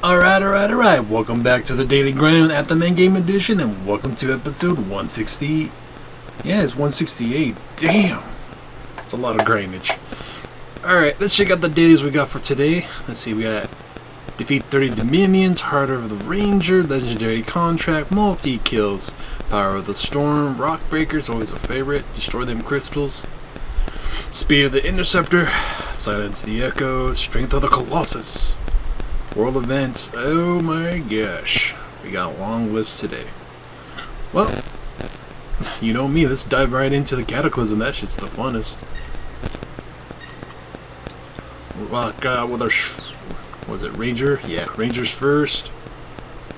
Alright. Welcome back to the Daily Grind at the Main Game Edition, and welcome to episode 160. Yeah, it's 168. Damn. It's a lot of grindage. Alright, let's check out the dailies we got for today. Let's see, we got defeat 30 Dominions, Heart of the Ranger, Legendary Contract, Multi-Kills, Power of the Storm, Rock Breakers, always a favorite, Destroy Them Crystals, Spear of the Interceptor, Silence the Echo, Strength of the Colossus. World events, oh my gosh, we got a long list today. Well, you know me, let's dive right into the Cataclysm. That shit's the funnest. Rock with our, was it Ranger? Yeah, Rangers first.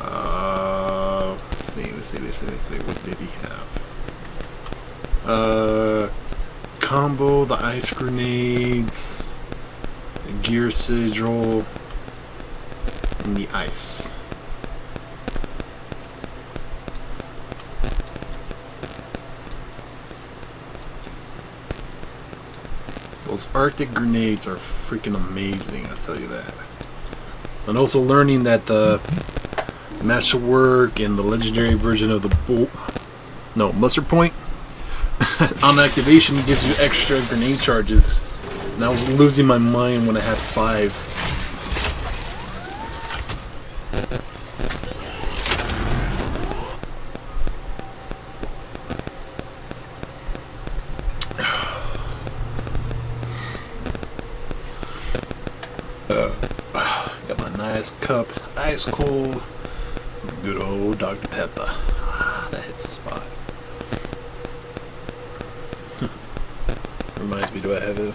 Let's see, what did he have? Combo, the ice grenades, the gear sigil, and the ice. Those Arctic grenades are freaking amazing, I'll tell you that. And also learning that the Masterwork and the legendary version of the Mustard Point on activation gives you extra grenade charges. And I was losing my mind when I had 5. Got my nice cup, ice cold, good old Dr. Pepper. That hits the spot. Reminds me, do I have it?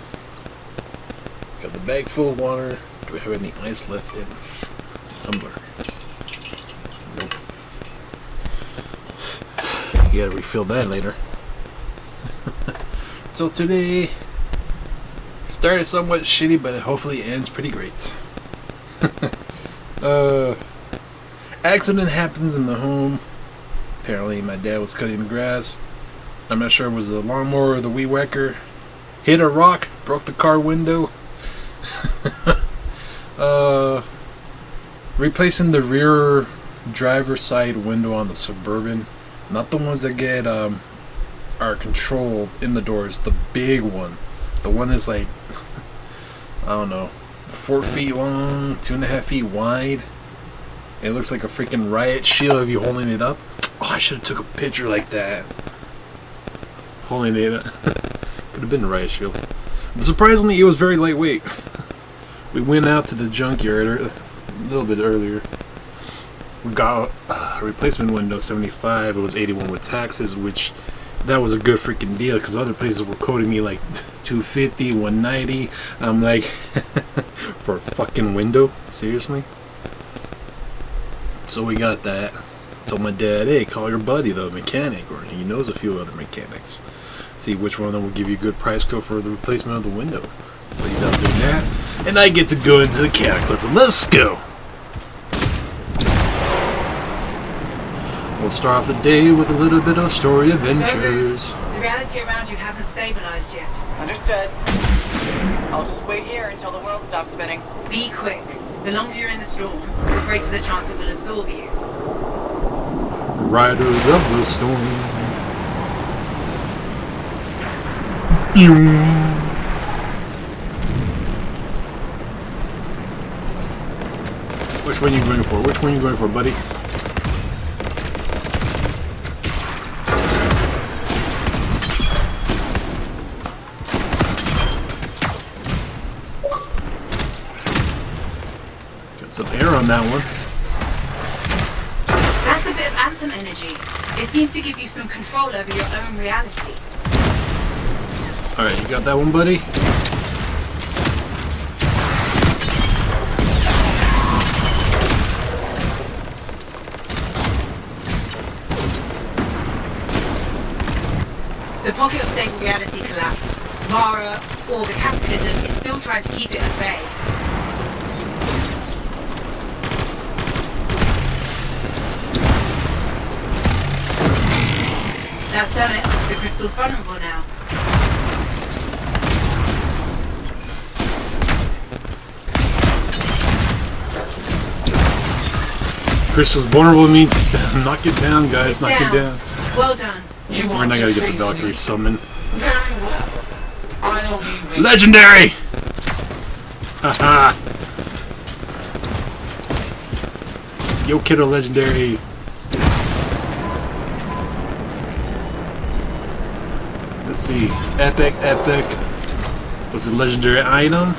Got the bag full of water. Do I have any ice left in the tumbler? Nope. You gotta refill that later. So today started somewhat shitty, but hopefully ends pretty great. Accident happens in the home. Apparently my dad was cutting the grass. I'm not sure if it was the lawnmower or the weed whacker. Hit a rock, broke the car window. Replacing the rear driver's side window on the Suburban. Not the ones that get are controlled in the doors. The big one. The one that's like, I don't know, 4 feet long, 2.5 feet wide. It looks like a freaking riot shield if you're holding it up. Oh, I should have took a picture like that. Holding it up. Could have been a riot shield. But surprisingly, it was very lightweight. We went out to the junkyard a little bit earlier. We got a replacement window, 75. It was 81 with taxes, which that was a good freaking deal because other places were quoting me like 250, 190. I'm like, for a fucking window? Seriously? So we got that. Told my dad, hey, call your buddy, the mechanic, or he knows a few other mechanics. See which one of them will give you a good price code for the replacement of the window. So he's out doing that. And I get to go into the Cataclysm. Let's go! We'll start off the day with a little bit of story adventures. The reality around you hasn't stabilized yet. Understood. I'll just wait here until the world stops spinning. Be quick. The longer you're in the storm, the greater the chance it will absorb you. Riders of the storm. Which one are you going for? Which one are you going for, buddy? Some air on that one. That's a bit of Anthem energy. It seems to give you some control over your own reality. Alright, you got that one, buddy? The pocket of stable reality collapsed. Vara, or the Cataclysm, is still trying to keep it at bay. That's done it. The crystal's vulnerable now. Crystal's vulnerable means knock it down, guys. It's Knock it down. Well done. You We're want not to gonna get the face Valkyrie me? summon. Very well. I'll be waiting. Legendary! Haha! Yo, kiddo, legendary. Let's see. Epic, epic. Was it legendary item?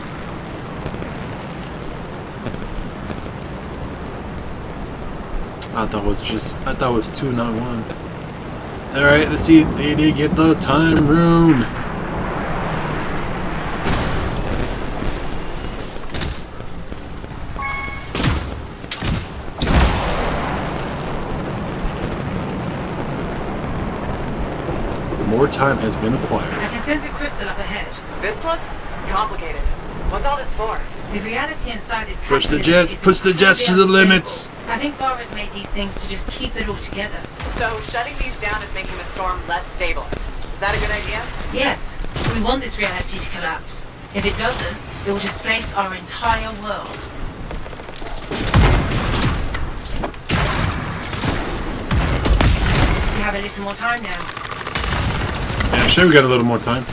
I thought it was two, not one. Alright, let's see. They did get the time rune. More time has been acquired. I can sense a crystal up ahead. This looks complicated. What's all this for? The reality inside this Push the cataclysm jets, is push the jets to the incredibly limits. unstable. I think Vara's made these things to just keep it all together. So shutting these down is making the storm less stable. Is that a good idea? Yes, we want this reality to collapse. If it doesn't, it will displace our entire world. We have a little more time now. Yeah, sure, we got a little more time.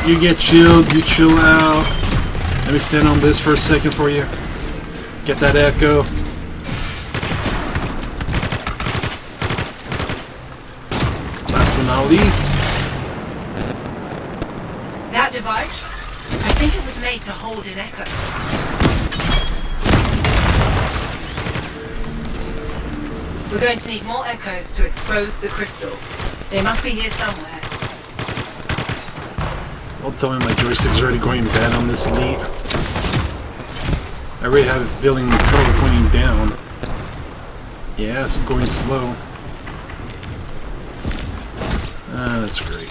You get chilled, you chill out. Let me stand on this for a second for you. Get that echo. Last but not least. That device, I think it was made to hold an echo. We're going to need more echoes to expose the crystal. They must be here somewhere. Don't tell me my joystick's already going bad on this Elite. I already have a feeling the trouble pointing down. Yeah, it's going slow. Ah, that's great.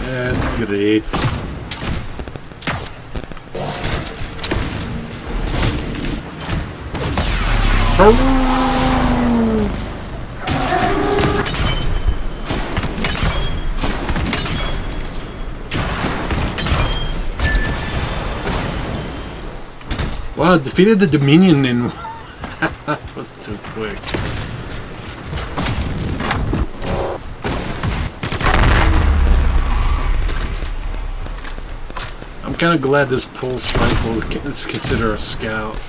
That's great. Wow, defeated the Dominion in... That was too quick. I'm kind of glad this pulse rifle is considered a scout.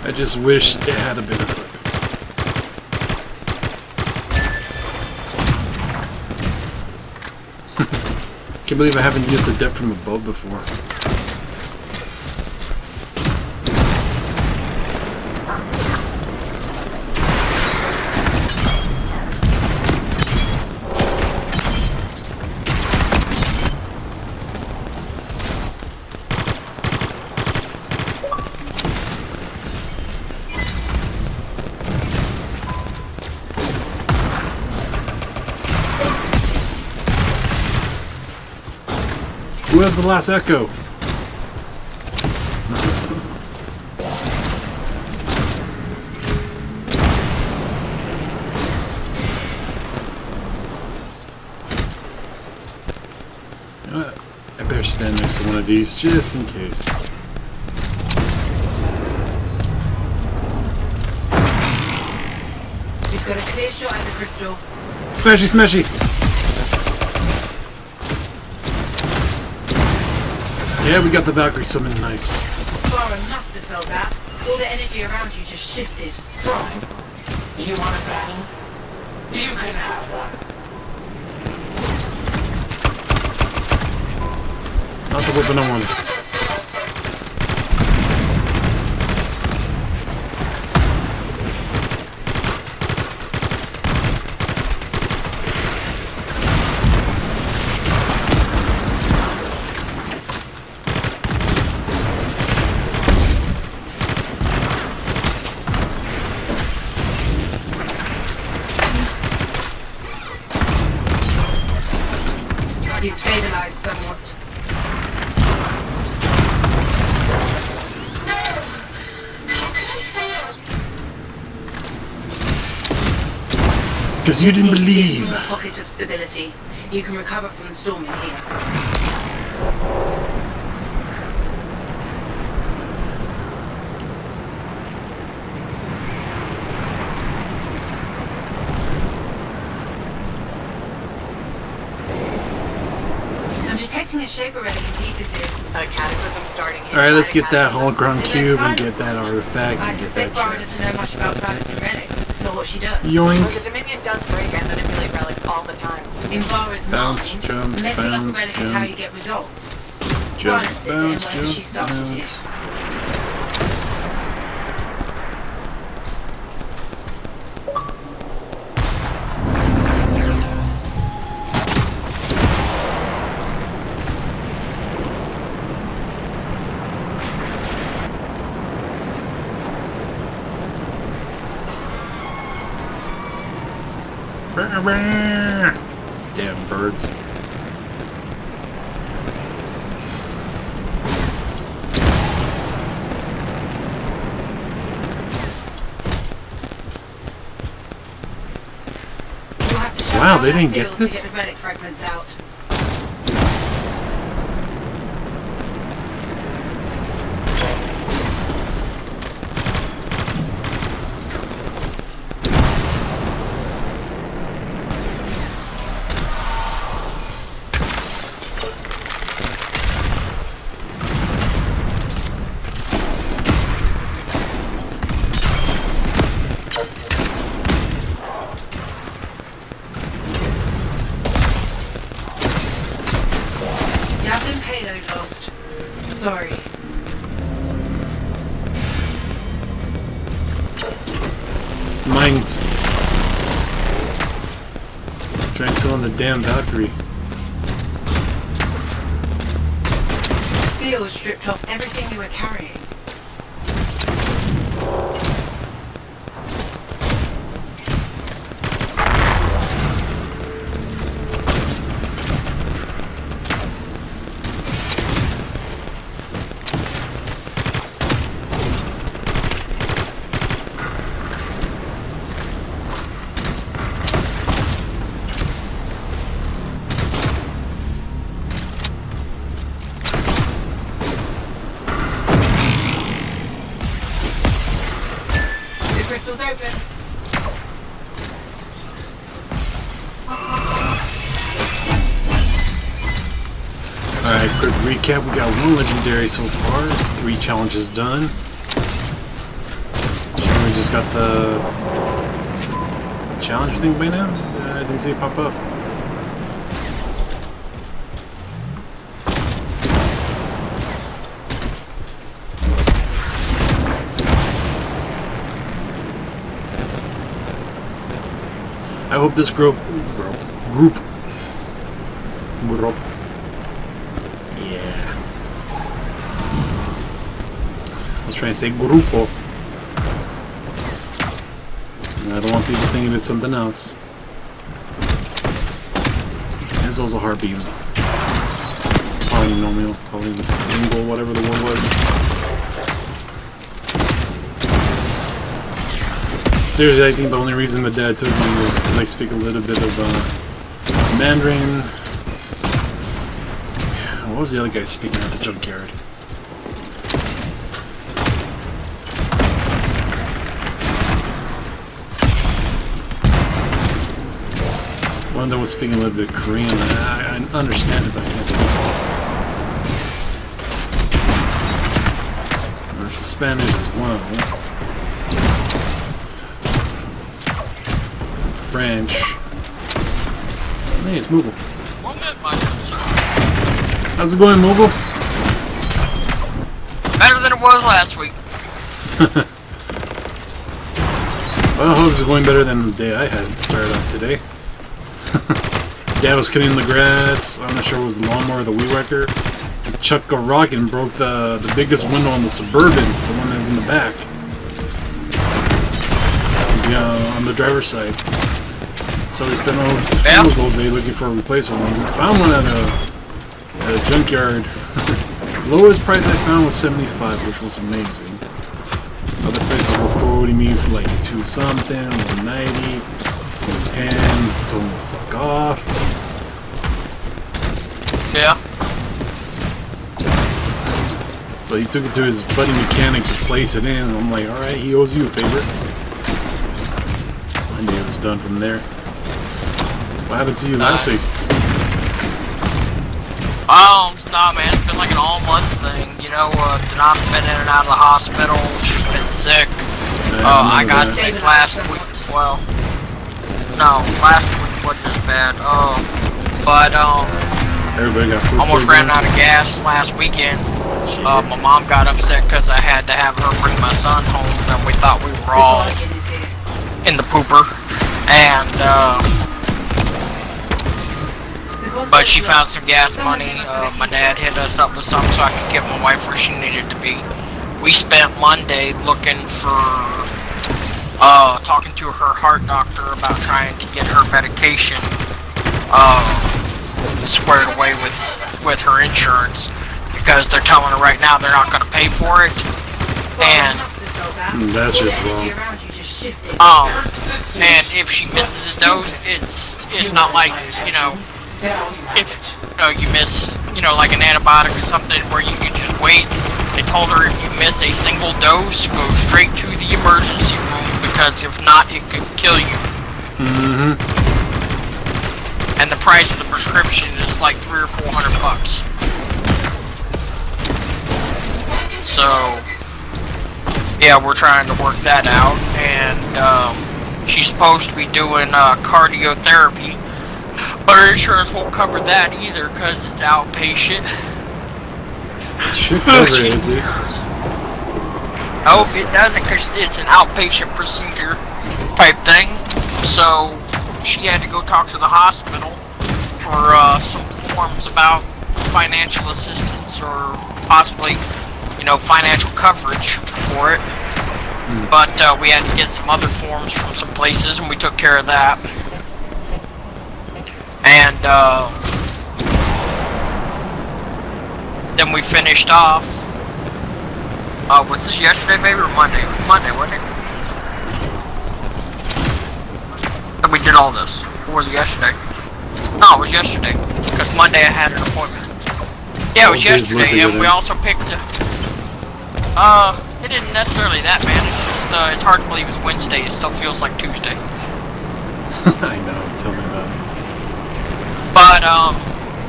I just wish it had a bit of it. Can't believe I haven't used the depth from above before. Who has the last echo? You know what? I better stand next to one of these just in case. We've got a clear shot at the crystal. Smashy, smashy! Yeah, we got the Valkyrie summon, nice. Vara must have felt that. All the energy around you just shifted. Fine. You want a battle? You can have one. Not the weapon I wanted. You've stabilized somewhat. Because you didn't Seems to be a believe. small pocket of stability. You can recover from the storm in here. I'm detecting a shaper relic in pieces here. A cataclysm starting here. Alright, let's get that holocron cube and get that artifact I and get suspect that Bara chest. doesn't know much about silencing relics. It's not what she does. But Yoink. the Dominion does break and manipulate relics all the time. In Bara's Bounce, mind, jump, messing up a bounce, relic is how jump. you get results. Jump, Silence it and bounce, whatever she jump, started here. bounce. Damn birds. You'll have to shut Wow, down they that didn't get field this? to get the relic fragments out. Javelin payload lost. Sorry. It's mines. Trying to sell on the damn Valkyrie. Field stripped off everything you were carrying. The crystal's open. Alright, quick recap. We got 1 legendary so far, 3 challenges done. We just got the challenge thing by now? I didn't see it pop up. I hope this group. Yeah. I was trying to say grupo. I don't want people thinking it's something else. It's also heartbeat. Polynomial, polylingual, whatever the word was. Seriously, I think the only reason the dad took me was because I speak a little bit of Mandarin. What was the other guy speaking at the junkyard? One that was speaking a little bit of Korean. I understand it, but I can't speak it. There's Spanish as well. French. Hey, it's movable. Won't that my concern? How's it going, Mobile? Better than it was last week. Well, I hope it's going better than the day I had started out today. Dad was cutting the grass. I'm not sure if it was the lawnmower or the weed whacker. Chucked a rock and broke the biggest window on the Suburban, the one that was in the back. On the driver's side. So they spent all day looking for a replacement one. Found one at a junkyard. Lowest price I found was $75, which was amazing. Other places were quoting me for like 2 something, 190, 210. Told me to fuck off. Yeah. So he took it to his buddy mechanic to place it in, and I'm like, alright, he owes you a favor. I knew it was done from there. What happened to you last week? Nah, man, it's been like an all-month thing. You know, Denon's been in and out of the hospital. She's been sick. I got sick last week. Well, no, last week wasn't as bad. Everybody got food almost ran out of gas last weekend. My mom got upset because I had to have her bring my son home, and we thought we were all in the pooper. And, but she found some gas money. My dad hit us up with something so I could get my wife where she needed to be. We spent Monday looking for, talking to her heart doctor about trying to get her medication, squared away with her insurance, because they're telling her right now they're not going to pay for it. And that's just wrong. And if she misses a dose, it's not like, you know, if you miss, like an antibiotic or something where you can just wait. They told her if you miss a single dose, go straight to the emergency room, because if not, it could kill you. Mm-hmm. And the price of the prescription is like $300 or $400. So, yeah, we're trying to work that out, and she's supposed to be doing cardiotherapy, but her insurance won't cover that either because it's outpatient. Should cover it, is it? I hope it doesn't, because it's an outpatient procedure type thing. So she had to go talk to the hospital for some forms about financial assistance or possibly, financial coverage for it. But we had to get some other forms from some places, and we took care of that. And then we finished off. Was this yesterday, maybe, or Monday? It was Monday, wasn't it? And we did all this. Or was it yesterday? No, it was yesterday. Because Monday I had an appointment. Yeah, it was yesterday, and we also picked. It isn't necessarily that, man. It's just, it's hard to believe it's Wednesday. It still feels like Tuesday. I know. Tell me about it. But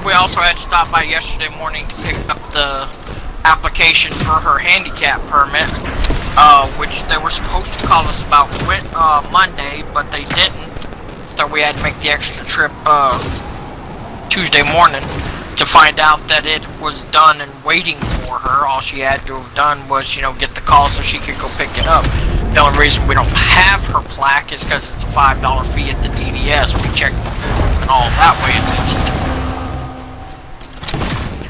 we also had to stop by yesterday morning to pick up the application for her handicap permit, which they were supposed to call us about Monday, but they didn't. So we had to make the extra trip Tuesday morning to find out that it was done and waiting for her. All she had to have done was, get the call so she could go pick it up. The only reason we don't have her plaque is because it's a $5 fee at the DDS. We checked and all that way at least.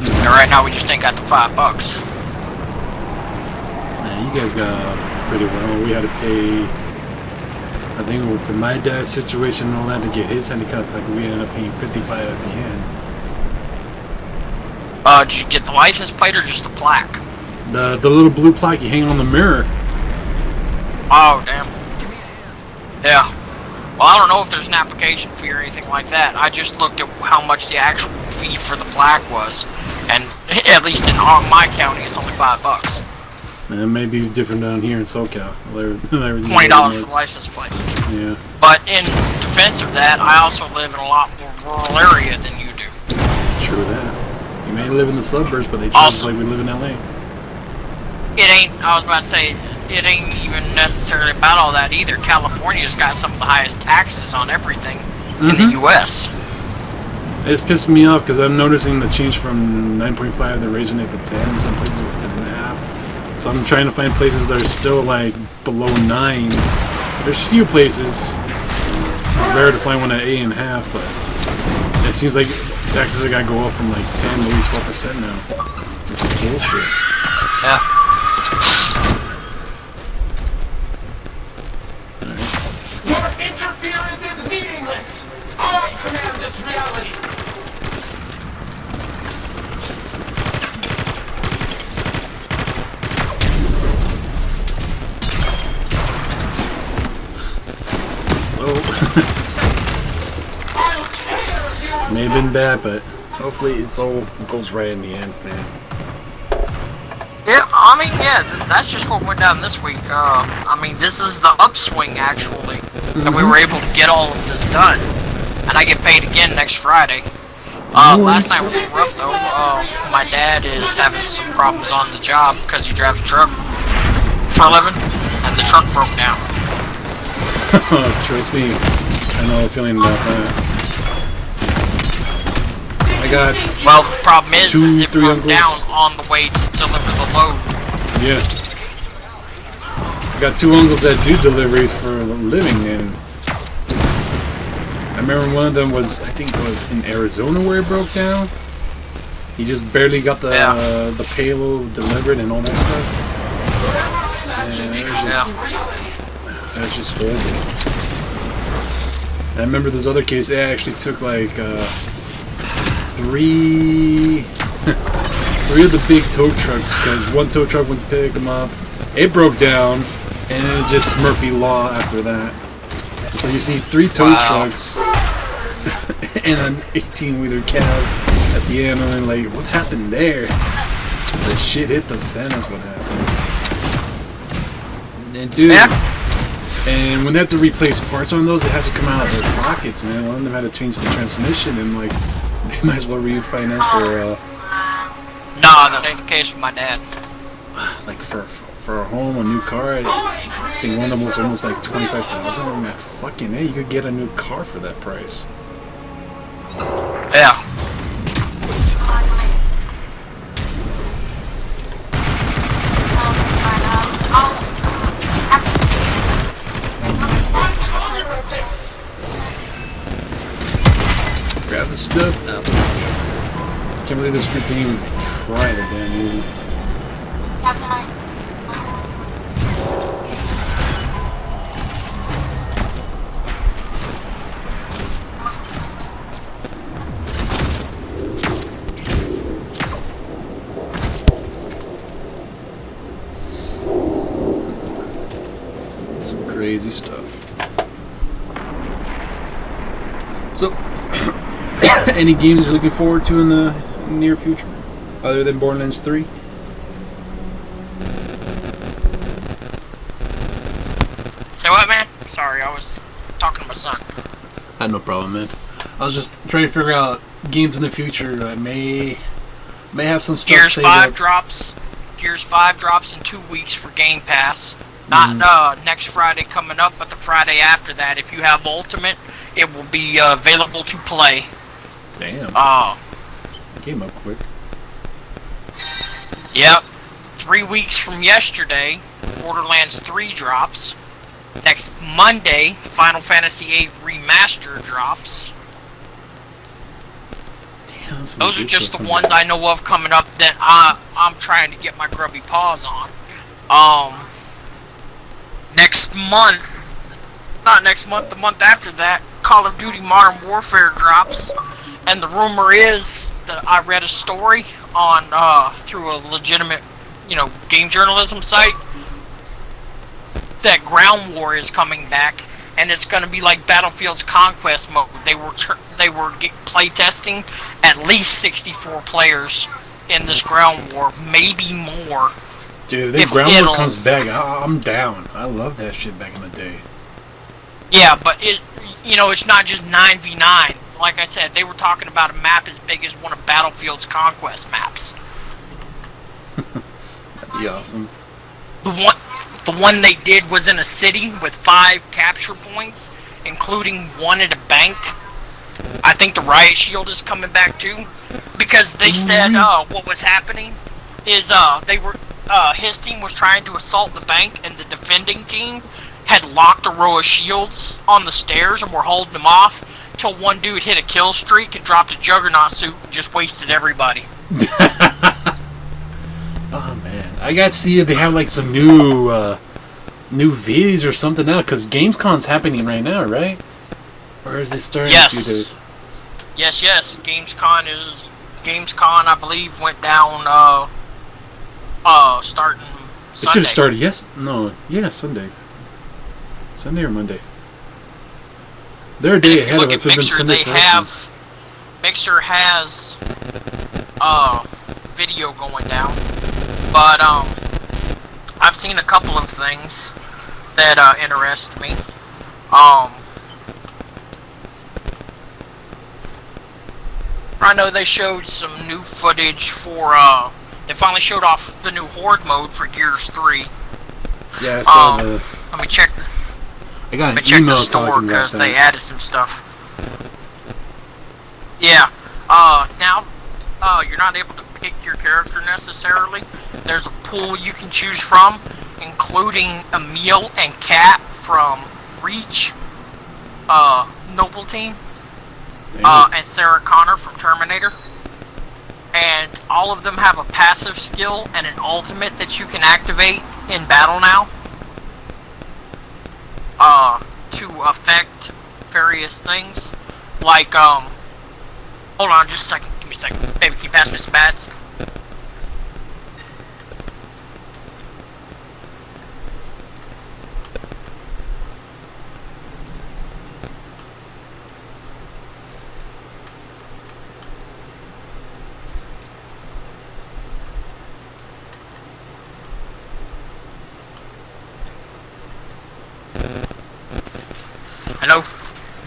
And right now we just ain't got the $5. Man, you guys got off pretty well. We had to pay, I think for my dad's situation and all that, to get his handicap plaque, we ended up paying $55 at the end. Did you get the license plate or just the plaque? The little blue plaque you hang on the mirror. Oh, damn. Yeah. Well, I don't know if there's an application fee or anything like that. I just looked at how much the actual fee for the plaque was, and at least in my county, it's only $5. And it may be different down here in SoCal. $20 for the license plate. Yeah. But in defense of that, I also live in a lot more rural area than you do. True that. You may live in the suburbs, but they treat us like we live in LA. I was about to say, it ain't even necessarily about all that either. California's got some of the highest taxes on everything in the U.S. It's pissing me off because I'm noticing the change from 9.5 they're raising it to 10. Some places with 10.5. So I'm trying to find places that are still like below 9. There's few places. It's rare to find one at 8.5, but it seems like taxes are gonna go up from like 10 maybe 12% now. Which is bullshit. Yeah. Your interference is meaningless! I command this reality! So, may have been bad, but hopefully it's all goes right in the end, man. Yeah, I mean, yeah, that's just what went down this week. I mean, this is the upswing, actually, that we were able to get all of this done. And I get paid again next Friday. Last night was rough, though. My dad is having some problems on the job because he drives a truck for a living, and the truck broke down. Trust me, I know a feeling about that. I got Well, the problem is it broke uncles. down on the way to deliver the load. Yeah. I got 2 uncles that do deliveries for a living, and I remember one of them was, I think it was in Arizona where it broke down. He just barely got the payload delivered and all that stuff. And it was just horrible. And I remember this other case, it actually took like 3 of the big tow trucks, because one tow truck went to pick them up, it broke down, and then just Murphy Law after that. So you see 3 tow trucks and an 18-wheeler cab at the end, and I'm like, what happened there? The shit hit the fan, that's what happened. And dude, and when they have to replace parts on those, it has to come out of their pockets, man. One of them had to change the transmission, and like, they might as well refinance for Nah, that ain't the case with my dad. like for a home, a new car. I think one of them was almost like $25,000. I'm like, fucking hey, you could get a new car for that price. Yeah. Grab the stuff. No. Can't believe this freak didn't even try the damn movie. Some crazy stuff. So, any games you're looking forward to in the near future, other than Borderlands 3? Say what, man? Sorry, I was talking to my son. I had no problem, man. I was just trying to figure out games in the future that may have some stuff. Gears saved 5 up. drops. Gears 5 drops in 2 weeks for Game Pass. Not next Friday coming up, but the Friday after that. If you have Ultimate, it will be available to play. Damn. Came up quick. Yep. 3 weeks from yesterday, Borderlands 3 drops. Next Monday, Final Fantasy VIII Remaster drops. Damn, Those are just the ones I know of coming up that I'm trying to get my grubby paws on. Next month, not next month, the month after that, Call of Duty Modern Warfare drops. And the rumor is that I read a story on through a legitimate, game journalism site that Ground War is coming back, and it's going to be like Battlefield's Conquest mode. They were play testing at least 64 players in this Ground War, maybe more. Dude, if Ground War comes back, I'm down. I love that shit back in the day. Yeah, but it's not just 9v9. Like I said, they were talking about a map as big as one of Battlefield's Conquest maps. That'd be awesome. The one they did was in a city with 5 capture points, including one at a bank. I think the riot shield is coming back too, because they said what was happening is they were his team was trying to assault the bank, and the defending team had locked a row of shields on the stairs and were holding them off till one dude hit a kill streak and dropped a juggernaut suit and just wasted everybody. Oh man, I got to see if they have like some new videos or something now, because Gamescom's happening right now, right? Or is it starting in a few days? Yes. Gamescom, I believe, went down starting It Sunday. should have started Sunday. Sunday or Monday. They're a And day if you ahead look of at us. They've been Mixer, Sunday they for us. have Mixer has video going down, but I've seen a couple of things that interest me. I know they showed some new footage for they finally showed off the new Horde mode for Gears 3. Yeah, I saw the. Let me check. I got Let me an check email the store talking about because they that. added some stuff. Yeah. Now, you're not able to pick your character necessarily. There's a pool you can choose from, including Emil and Kat from Reach, Noble Team, and Sarah Connor from Terminator. And all of them have a passive skill and an ultimate that you can activate in battle now. To affect various things. Like, hold on just a second. Give me a second. Baby, can you pass me some bats? Hello?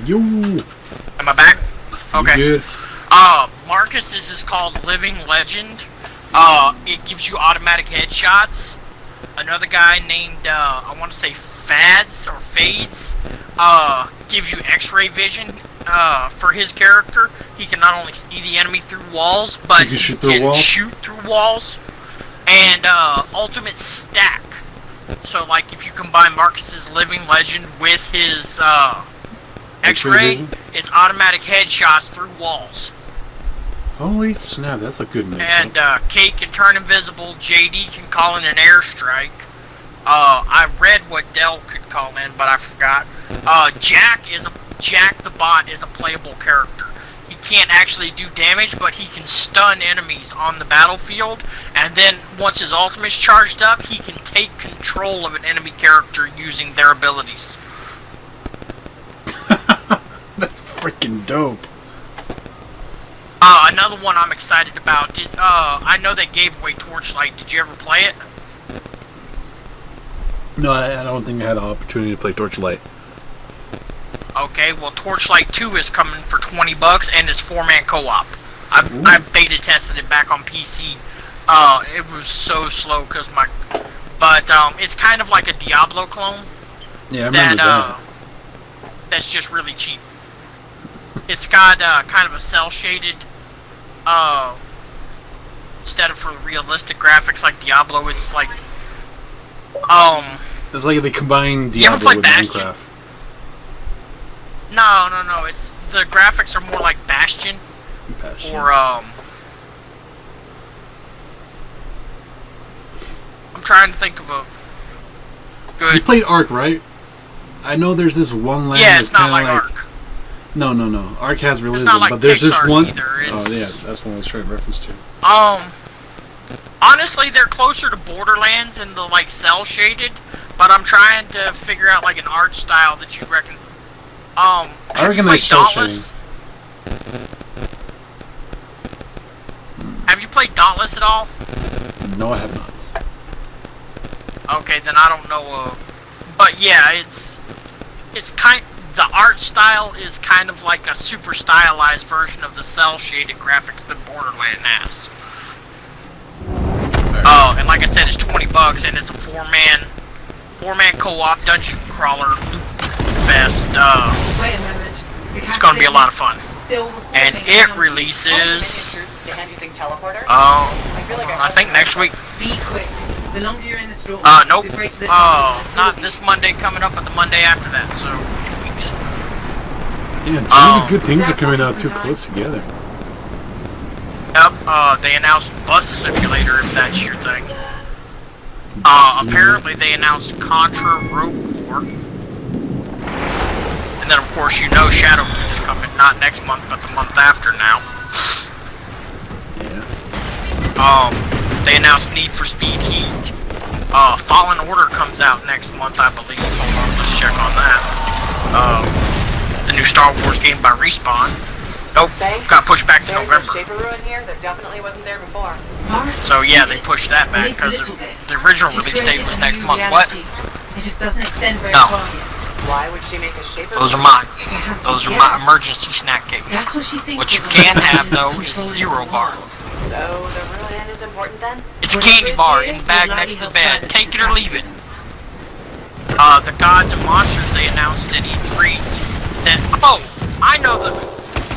Yo. Am I back? Okay. You good? Marcus's is called Living Legend. It gives you automatic headshots. Another guy named, I want to say Fades, gives you X-ray vision, for his character. He can not only see the enemy through walls, but he can shoot through walls. And, ultimate stack. So, like, if you combine Marcus's Living Legend with his, X-ray, it's automatic headshots through walls. Holy snap, that's a good mix. And Kate can turn invisible, JD can call in an airstrike. I read what Dell could call in, but I forgot. Jack the bot is a playable character. He can't actually do damage, but he can stun enemies on the battlefield, and then once his ultimate's charged up, he can take control of an enemy character using their abilities. That's freaking dope. Another one I'm excited about. I know they gave away Torchlight. Did you ever play it? No, I don't think I had the opportunity to play Torchlight. Okay, well, Torchlight 2 is coming for $20 and it's 4-man co-op. I beta tested it back on PC. It was so slow because but it's kind of like a Diablo clone. Yeah, I remember that. That's just really cheap. It's got kind of a cell shaded. Instead of for realistic graphics like Diablo, it's like It's like they combine You ever Diablo play with Bastion? Minecraft. No. It's the graphics are more like Bastion. Or I'm trying to think of a good. You played Ark, right? I know there's this one land. Yeah, it's that's not like kinda Ark. No. Ark has realism, not like but there's this Pixar one. either, Oh it's- yeah, that's the one I was trying to reference to. Honestly, they're closer to Borderlands in the like cell shaded, but I'm trying to figure out like an art style that you reckon. I Have you reckon played that's cell Dauntless? Have you played Dauntless at all? No, I have not. Okay, then I don't know. But yeah, it's the art style is kind of like a super stylized version of the cell shaded graphics that Borderlands has. And like I said, it's $20 and it's a 4-man co-op dungeon crawler loot fest. Wait a moment. It's gonna be a lot of fun. And it releases, I think next week. Be quick. The longer you're in the storm, Nope. the greater the Not this Monday coming up, but the Monday after that, so 2 weeks. Damn, too many good things are coming out too close together. Yep, they announced Bus Simulator, if that's your thing. Apparently they announced Contra Rogue Core. And then, of course, you know Shadow Keep's coming, not next month, but the month after now. Yeah. They announced Need for Speed Heat. Fallen Order comes out next month, I believe. Hold on, let's check on that. The new Star Wars game by Respawn. Nope, got pushed back to November. Shaperoo in here that definitely wasn't there before. So yeah, they pushed that back because the original release date was next month. What? It just doesn't extend very No. far. Why would she make a Shaperoo? Those are mine. Those are my emergency snack cakes. That's what she thinks. What you can have though is Zero Bar. So the ruin is important then? It's a candy bar in the bag next to the bed. Take it or leave it. The Gods and Monsters they announced at E3. Then I know the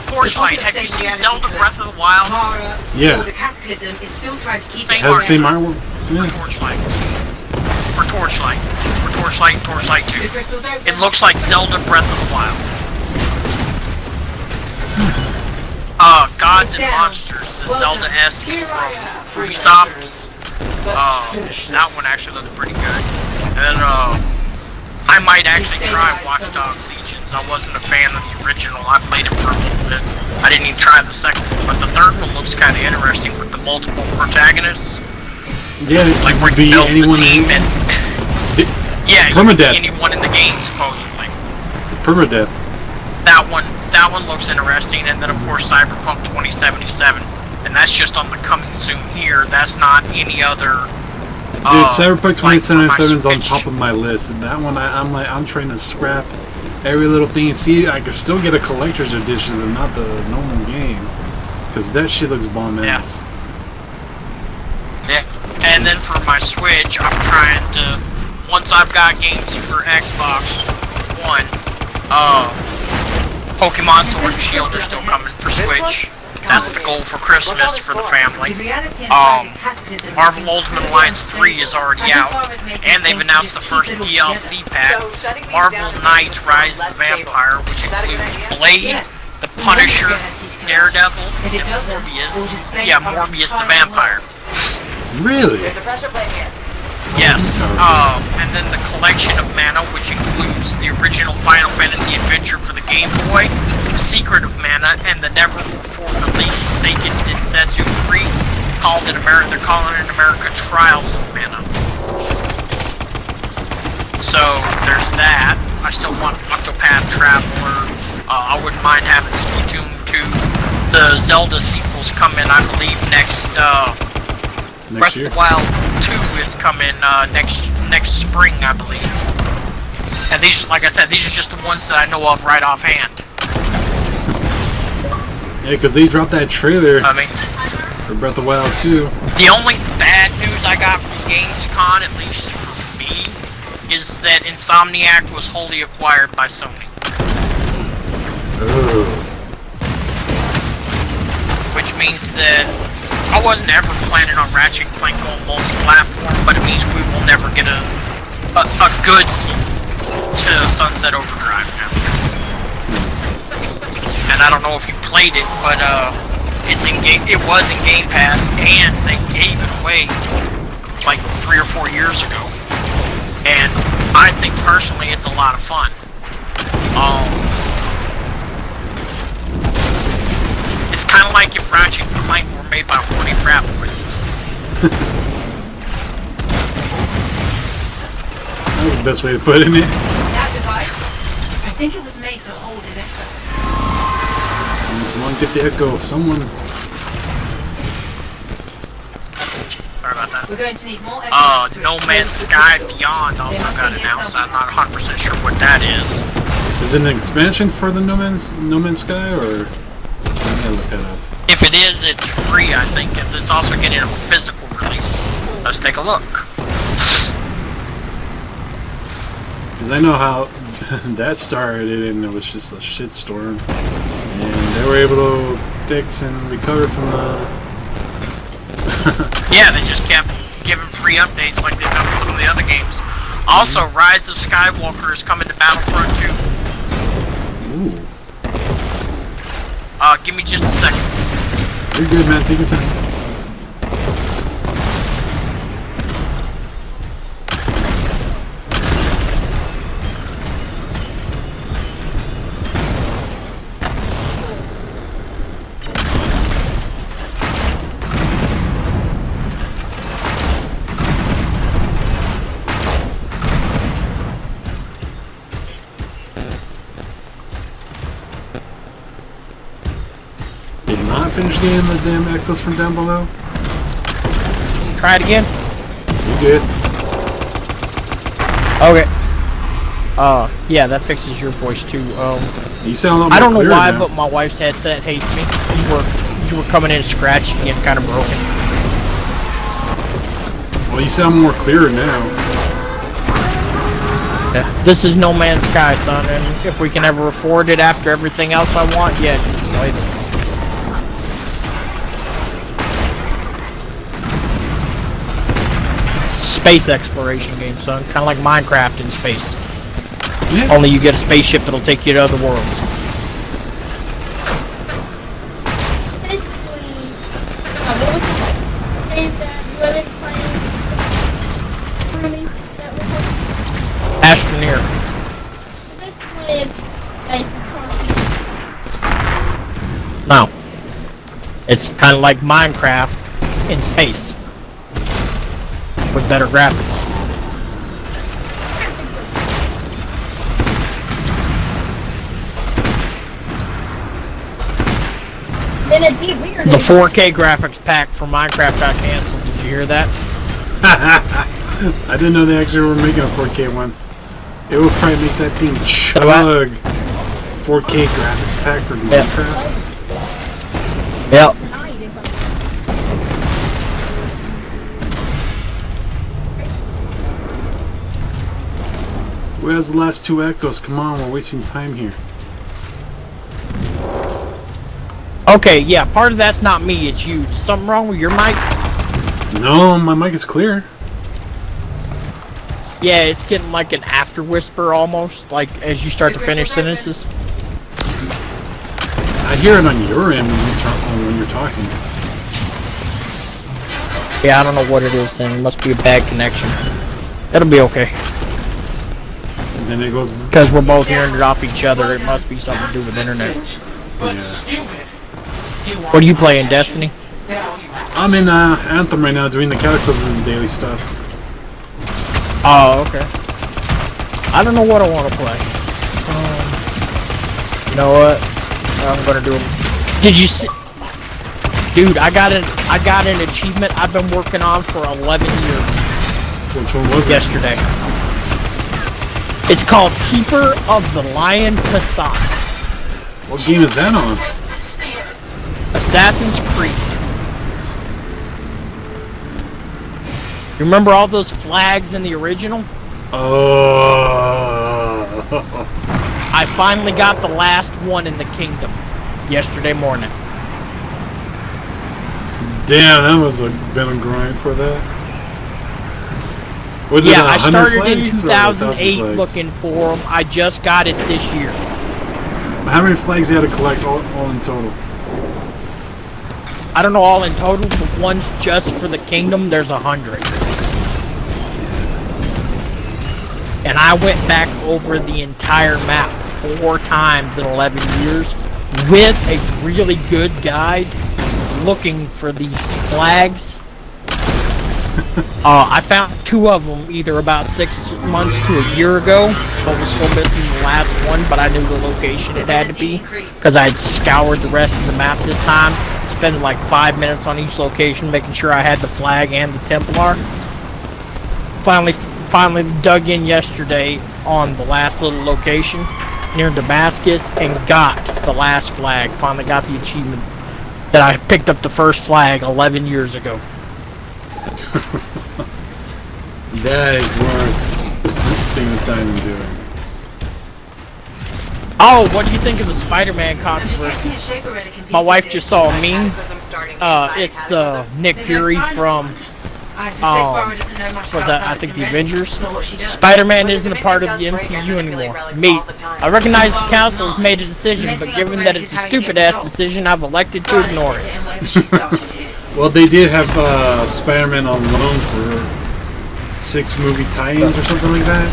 Torchlight. Have you seen Zelda Breath of the Wild? Yeah. The Cataclysm is still trying to keep Same Has the same artwork? For Torchlight. For Torchlight. For Torchlight, Torchlight 2. The crystal's open. It looks like Zelda Breath of the Wild. Gods and Monsters, the Zelda-esque from Ubisoft. That one actually looks pretty good. And then, I might actually try Watch Dogs Legions. I wasn't a fan of the original. I played it for a little bit. I didn't even try the second one, but the third one looks kind of interesting with the multiple protagonists. Yeah, Like where be you build the anyone team and yeah, you can Permadeath. be anyone in the game supposedly. Permadeath. That one looks interesting, and then of course Cyberpunk 2077, and that's just on the coming soon here. That's not any other. Dude, Cyberpunk like for my 2077 is on Switch. top of my list, and that one I'm trying to scrap every little thing and see I can still get a collector's edition and not the normal game, because that shit looks bomb ass. Yeah, and then for my Switch, I'm trying to. Once I've got games for Xbox One, Pokemon Sword and Shield are still coming for Switch. That's the goal for Christmas for the family. Marvel Ultimate Alliance 3 is already out, and they've announced the first DLC pack, Marvel Knights Rise of the Vampire, which includes Blade, the Punisher, Daredevil, and Morbius. Yeah, Morbius the Vampire. Really? There's a pressure plate here. Yes, and then the collection of mana, which includes the original Final Fantasy Adventure for the Game Boy, Secret of Mana, and the never-before-released Seiken Densetsu 3, they're calling it in America Trials of Mana. So, there's that. I still want Octopath Traveler. I wouldn't mind having Splatoon 2. The Zelda sequels come in, I believe, next Breath year? of the Wild 2 is coming next spring, I believe. And these, like I said, these are just the ones that I know of right offhand. Yeah, because they dropped that trailer I mean, for Breath of the Wild 2. the only bad news I got from Gamescom, at least for me, is that Insomniac was wholly acquired by Sony. Oh. Which means that I wasn't ever planning on Ratchet & Clank going multi-platform, but it means we will never get a good sequel to Sunset Overdrive now. And I don't know if you played it, but it was in Game Pass, and they gave it away like 3 or 4 years ago. And I think personally it's a lot of fun. It's kind of like if Ratchet & Clank were made by horny frat boys. That's the best way to put it, man. That device, I think it was made to hold an echo. Come on, get the echo. Someone. Sorry about that. We're going to need more echoes to No explode Man's the Sky crystal. Beyond also got announced. I'm not 100% sure what that is. Is it an expansion for the No Man's Sky, or? I gotta look that up. If it is, it's free, I think, and it's also getting a physical release. Let's take a look. Because I know how that started it, and it was just a shitstorm. And they were able to fix and recover from the. Yeah, they just kept giving free updates like they've done with some of the other games. Also, Rise of Skywalker is coming to Battlefront 2. Ooh. Give me just a second. You're good, man. Take your time. Finish getting the damn echoes from down below. Try it again. You good? Okay. Yeah, that fixes your voice too. You sound a lot more I don't know clear why, now. but my wife's headset hates me. You were coming in scratching and kind of broken. Well, you sound more clearer now. Yeah. This is No Man's Sky, son, and if we can ever afford it after everything else I want, yeah, play this. Space exploration game, son. Kind of like Minecraft in space. Yeah. Only you get a spaceship that'll take you to other worlds. Basically, what was the game that you were playing? That was Astroneer. basically it's like No. It's kind of like Minecraft in space. With better graphics. then it'd be weird. The 4K graphics pack for Minecraft got canceled. Did you hear that? I didn't know they actually were making a 4K one. It would probably make that thing chug. 4K graphics pack for Minecraft. Yep. Where's the last two echoes? Come on, we're wasting time here. Okay, yeah, part of that's not me, it's you. Something wrong with your mic? No, my mic is clear. Yeah, it's getting like an after whisper almost, like as you start to finish sentences. I hear it on your end when you're talking. Yeah, I don't know what it is then. It must be a bad connection. It'll be okay. And then it goes... Because we're both hearing it off each other, it must be something to do with internet. But stupid. What are you playing, Destiny? I'm in Anthem right now doing the Cataclysm daily stuff. Oh, okay. I don't know what I want to play. You know what? I'm gonna do it. Did you see? Dude, I got an achievement I've been working on for 11 years. Which one was it? Yesterday. It's called Keeper of the Lion Passat. What game is that on? Assassin's Creed. You remember all those flags in the original? I finally got the last one in the kingdom yesterday morning. Damn, that must have been a grind for that. Was Yeah, it I started in flags or 1,000 2008 flags? looking for them. I just got it this year. How many flags you had to collect all in total? I don't know all in total, but one's just for the kingdom, there's 100. And I went back over the entire map 4 times in 11 years with a really good guide looking for these flags. I found 2 of them either about 6 months to a year ago, but was still missing the last one, but I knew the location it had to be because I had scoured the rest of the map this time, spending like 5 minutes on each location making sure I had the flag and the Templar. Finally dug in yesterday on the last little location near Damascus and got the last flag. Finally got the achievement that I picked up the first flag 11 years ago. That is worth taking the time and doing. Oh, what do you think of the Spider-Man I'm controversy? detecting a shaper relic in My wife pieces just here. saw a meme. Cataclysm starting inside It's the Cataclysm. Nick There's no Fury sign of from one. I suspect Barbara doesn't know much was about that I science think and the relics. Avengers. It's not what she does. Spider-Man But the isn't a Dominion part of does the break and MCU manipulate anymore. relics Me. all the time. I recognize the Barbara's council has not. made a decision, Messing but up given a that relic it's is a how you get stupid-ass results. decision, I've elected to Silence ignore it it. and whatever she started here. Well, they did have Spider-Man on loan for 6 movie tie-ins or something like that.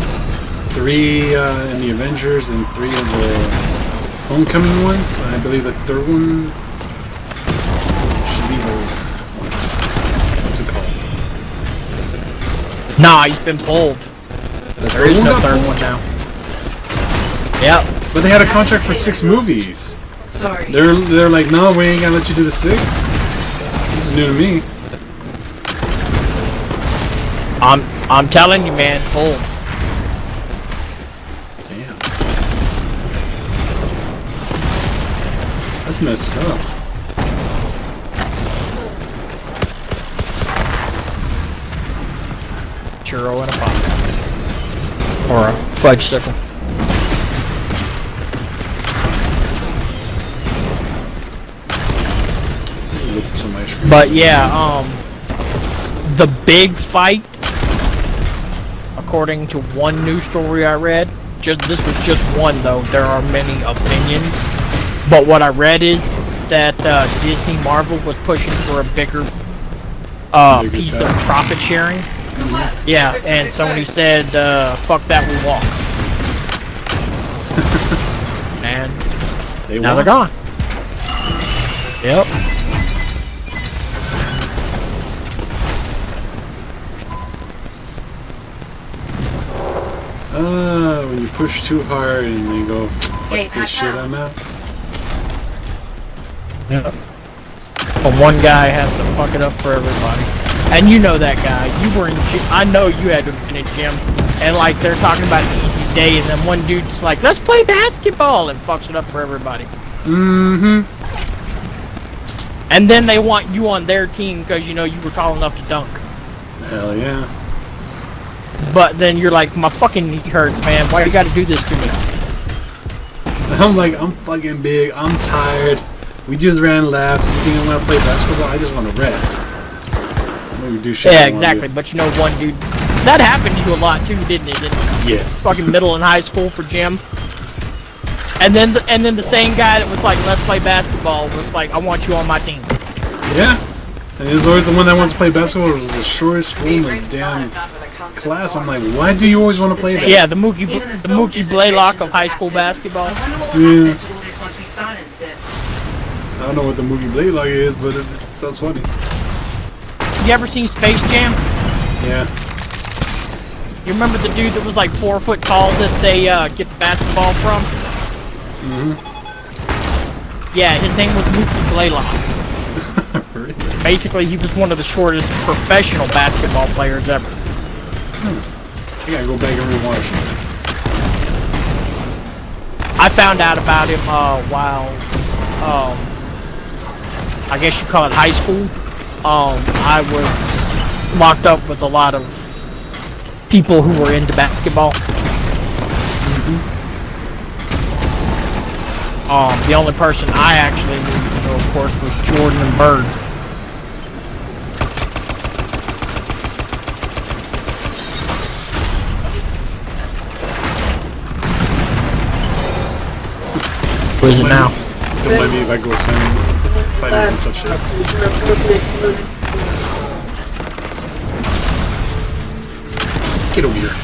3 in the Avengers and 3 of the Homecoming ones. I believe the third one should be the what's it called? Nah, he's been pulled. There is one no got third pulled? one now. Yep. But they had a contract for 6 movies. Sorry. They're like, no, we ain't gonna let you do the 6. This is new to me. I'm telling you, man, pulled. Damn. That's messed up. Churro and a pop. Or a fudge sickle. Look for some ice cream. But yeah, the big fight, according to one news story I read, this was just one though. There are many opinions, but what I read is that Disney Marvel was pushing for a bigger piece of profit sharing. Yeah, and Sony said, "Fuck that, we walk." And now they're gone. Yep. When you push too hard and they go, Hey, fuck this shit, I'm out. Yeah. But one guy has to fuck it up for everybody. And you know that guy. You were in gym. I know you had to have been in gym. And like they're talking about an easy day, and then one dude's like, "Let's play basketball," and fucks it up for everybody. Mm-hmm. And then they want you on their team because you know you were tall enough to dunk. Hell yeah. But then you're like, "My fucking knee hurts, man. Why you got to do this to me?" I'm like, I'm fucking big. I'm tired. We just ran laps. You think I'm gonna play basketball? I just want to rest. Maybe do shit. Yeah, exactly. But you know, one dude that happened to you a lot too, didn't it? Yes. Fucking middle and high school for gym. And then the same guy that was like, "Let's play basketball," was like, "I want you on my team." Yeah. And it was always the one that wants to play basketball. It was the shortest fool in the Favorite damn spot for the constant class. storm. I'm like, why do you always want to play that? Yeah, the Mookie Even the Mookie soldiers and Blaylock veterans of the high school cataclysm. basketball. I wonder what Yeah. happened to all this once we silence it. I don't know what the movie Blaylock is, but it sounds funny. You ever seen Space Jam? Yeah. You remember the dude that was like 4 foot tall that they get the basketball from? Yeah, his name was Mookie Blaylock. Really? Basically, he was one of the shortest professional basketball players ever. I gotta go back and rewatch it. I found out about him while, I guess you call it high school. I was locked up with a lot of people who were into basketball. The only person I actually knew, of course, was Jordan and Bird. Who is it now? Don't mind me if I go find some shit. Get over here.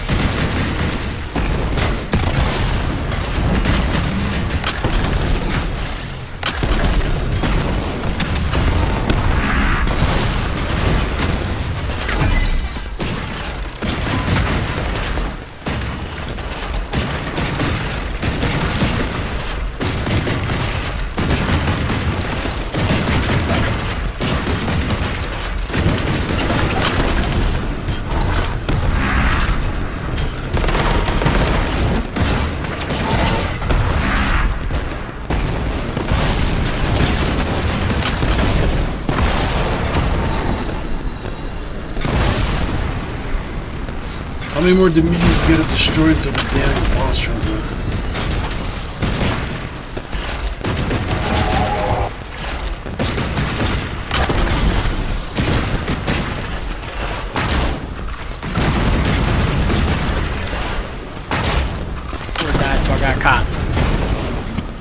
How many more Dominions get it destroyed until the damn boss shows up?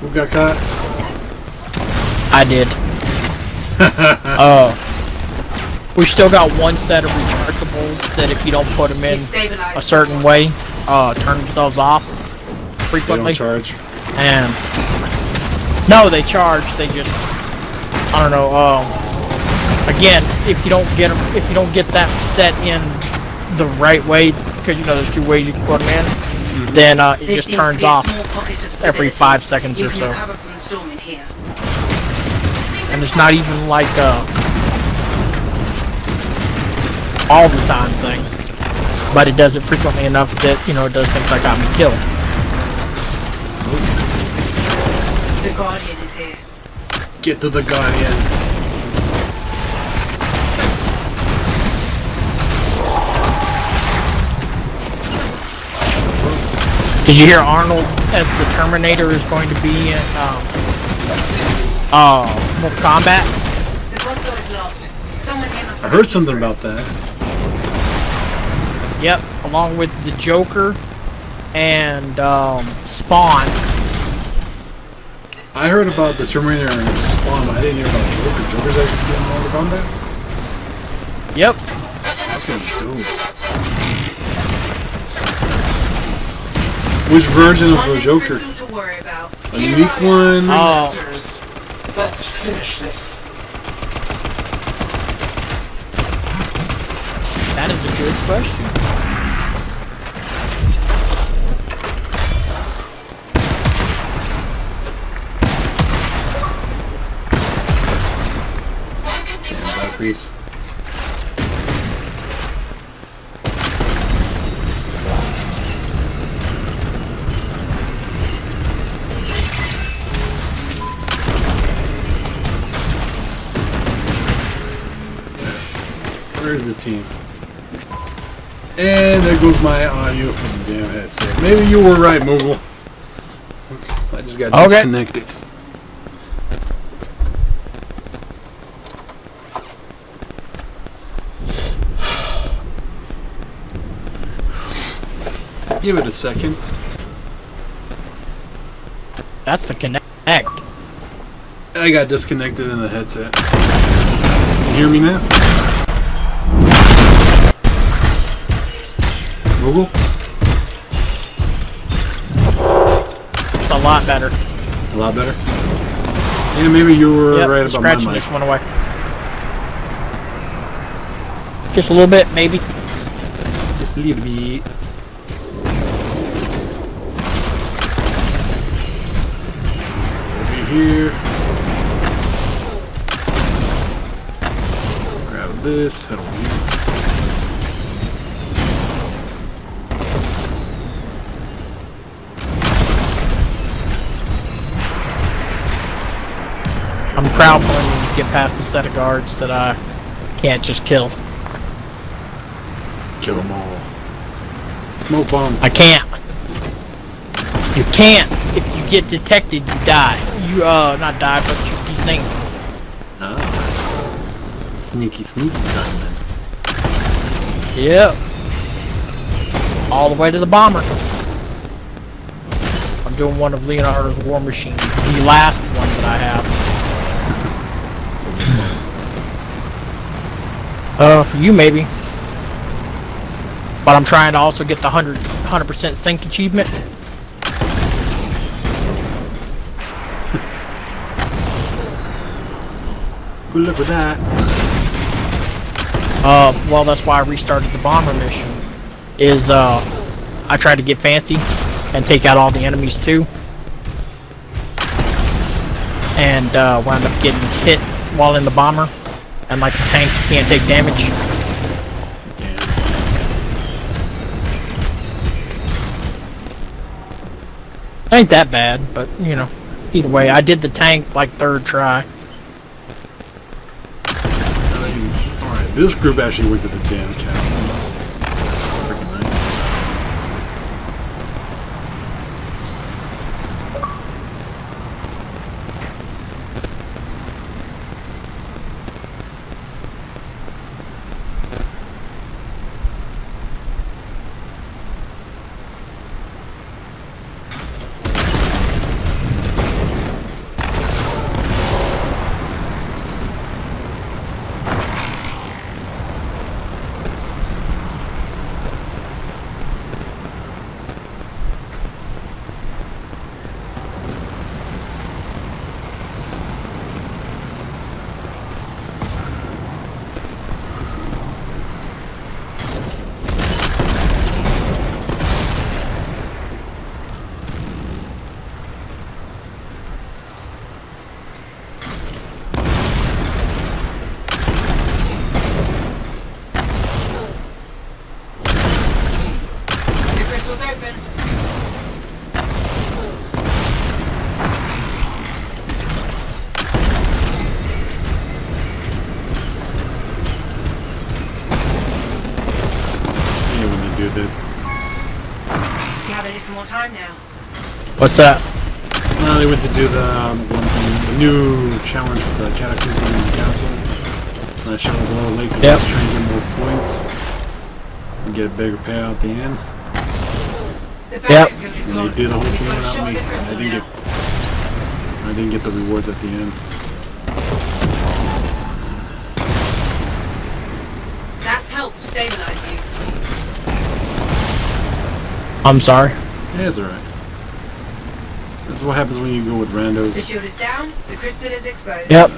Who got caught? I did. We still got one set of rechargeables that if you don't put them in a certain way, turn themselves off They frequently. don't charge. And no, they charge. They just, I don't know. Again, if you don't get 'em- if you don't get that set in the right way, because you know there's two ways you can put them in, then it There just seems to turns be a off small pocket of every stability. 5 seconds You or can so. recover from the storm in here. And it's not even like all the time thing, but it does it frequently enough that you know it does things like got me killed. The Guardian is here. Get to the Guardian. Did you hear Arnold as the Terminator is going to be in Mortal Kombat? The console is locked. Someone here must I heard something about that. Yep, along with the Joker and Spawn. I heard about the Terminator and Spawn, but I didn't hear about Joker. Joker's actually doing Mortal Kombat? Yep. That's gonna be dope. Which version of One the less Joker? crystal to worry about. A unique one? Answers. Let's finish this. That is a good question. Damn, Valkyries. Where's the team? And there goes my audio from the damn headset. Maybe you were right, Moogle. I just got Okay. disconnected. Give it a second. That's the Connect. I got disconnected in the headset. You hear me now? Google? It's a lot better. A lot better? Yeah, maybe you were Yep, right the about my scratching mic. just went away. Just a little bit, maybe. Just a little bit. Over here. Grab this, head over here. I'm crowd planning to get past the set of guards that I can't just kill. Kill them all. Smoke bomb. I can't. You can't. If you get detected, you die. You, not die, but you desync. Ah. Sneaky, sneaky time then. Yep. All the way to the bomber. I'm doing one of Leonardo's War Machines. The last one that I have. For you maybe. But I'm trying to also get the 100% sync achievement. Good luck with that. Well, that's why I restarted the bomber mission. I tried to get fancy and take out all the enemies too. And wound up getting hit while in the bomber. And like the tank, you can't take damage. Ain't that bad, but you know, either way, I did the tank like third try. Alright, this group actually went to the damn castle. That's freaking nice. time now. What's that? They went to do the new challenge for the Cataclysm in the castle. And I shot a little late because I was trying to get more points to get a bigger payout at the end. The Yep. barrier field is And gone. they did the whole We've thing got to without shut me. the crystal now. I didn't get the rewards at the end. That's helped stabilize you. I'm sorry. Yeah, it's alright. This is what happens when you go with The randos. shield is down. The crystal is exposed. Yep.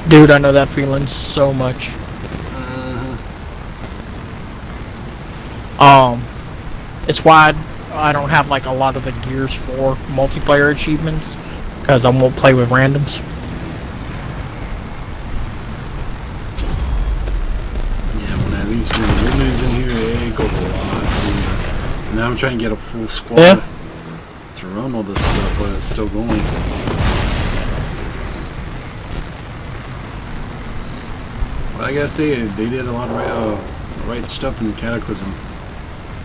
Dude, I know that feeling so much. It's why I don't have like a lot of the Gears 4 multiplayer achievements, because I won't play with randoms. Yeah, when at least when the women's in here, it goes a lot sooner. Now I'm trying to get a full squad to run all this stuff, but it's still going. But I gotta say, they did a lot of right stuff in the Cataclysm.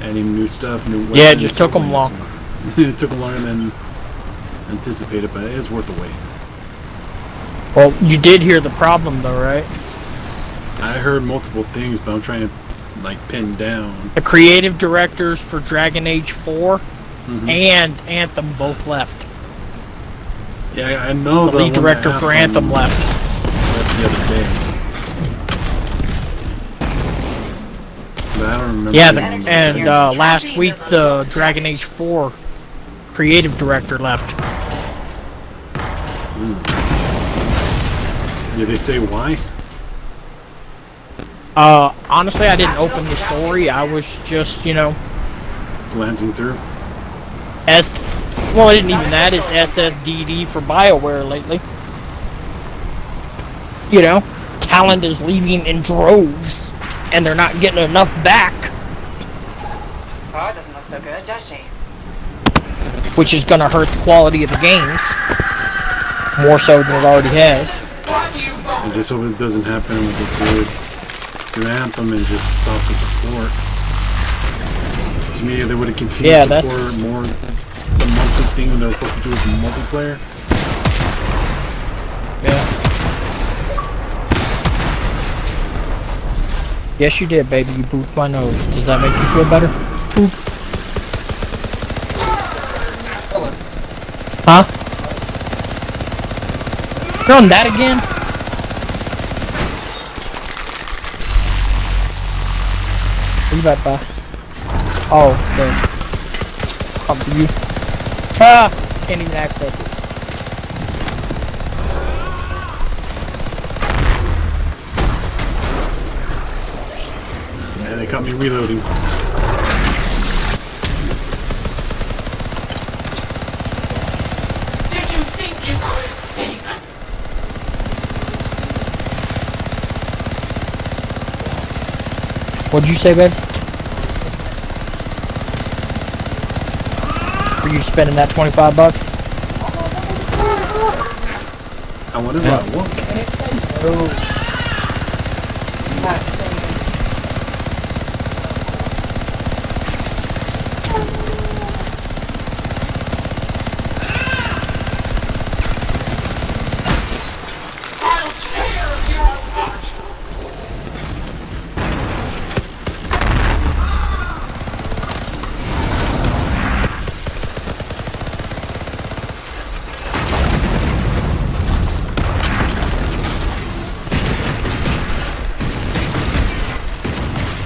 Adding new stuff, new weapons. Yeah, it just took them long. It took them longer than anticipated, but it is worth the wait. Well, you did hear the problem though, right? I heard multiple things, but I'm trying to like pin down. The creative directors for Dragon Age 4 and Anthem both left. Yeah, I know The lead director for Anthem left. The other day. But I don't remember. Yeah, seeing and him. last week the Dragon Age 4 creative director left. Did they say why? Honestly, I didn't open the story. I was just, Glancing through. Well, it isn't even that. It's SSDD for BioWare lately. Talent is leaving in droves, and they're not getting enough back, Oh, it doesn't look so good, does she? which is going to hurt the quality of the games more so than it already has. I just hope it doesn't happen with the good to Anthem and just stop the support. To me, they would have continued to support more the monthly thing when they were supposed to do with multiplayer. Yeah. Yes, you did, baby. You booped my nose. Does that make you feel better? Boop. Huh? You're on that again? What you about, bye? Oh, the... Up to you. Ah! Can't even access it. And they caught me reloading. Did you think you could escape? What'd you say, babe? Were you spending that $25? I wonder what. I'll tear you apart!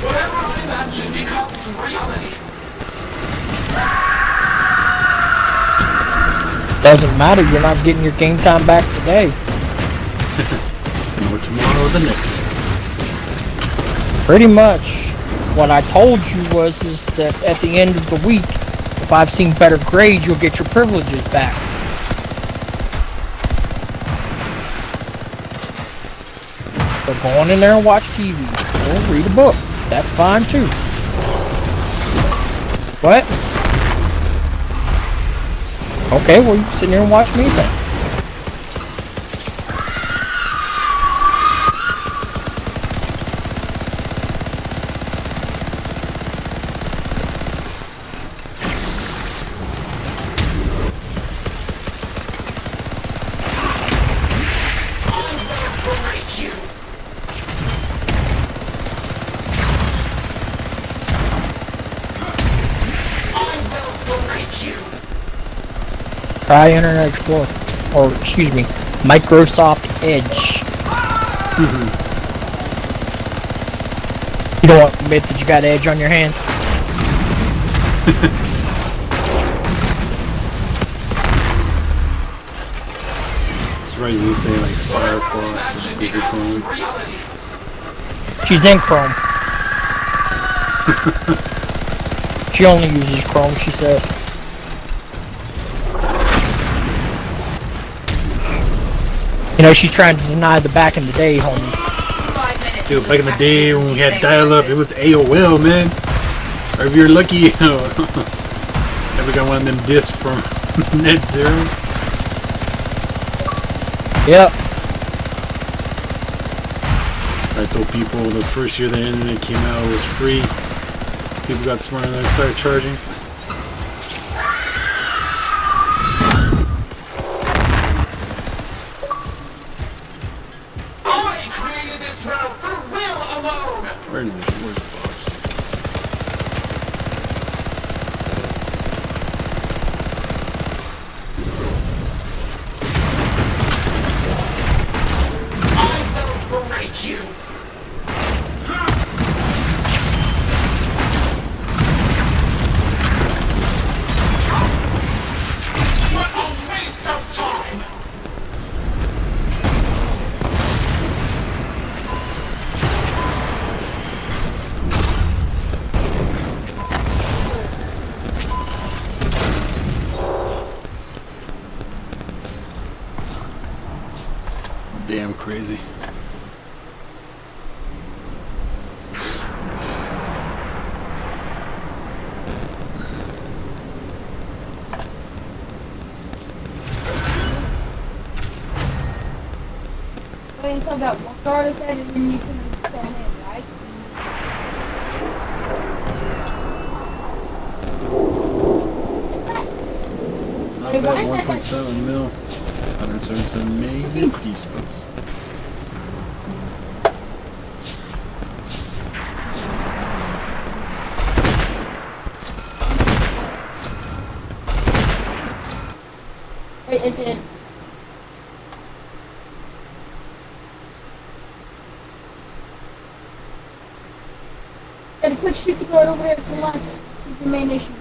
Whatever I imagine becomes reality. Doesn't matter, you're not getting your game time back today. Or tomorrow or the next day. Pretty much. What I told you is that at the end of the week, if I've seen better grades, you'll get your privileges back. So go on in there and watch TV. Or read a book. That's fine too. What? Okay, well you can sit here and watch me then. Try Internet Explorer. Or, excuse me, Microsoft Edge. You don't want to admit that you got Edge on your hands? Surprised you say like Firefox or Google Chrome. She's in Chrome. She only uses Chrome, she says. You know, she's trying to deny the back in the day, homies. Dude, back in the day when we had dial-up, it was AOL, man. Or if you're lucky, ever got one of them discs from Net Zero? Yep. I told people the first year the internet came out, it was free. People got smart and they started charging. I created this route for Will alone! Where's the boss? I will break you! What a waste of time! Damn crazy. Wait until that one guard is dead and then you can send it, right? Not bad, 1.7 mil. 177 million pistas. Wait, it did. Get a quick shoot to go over there to the left. Is the main issue.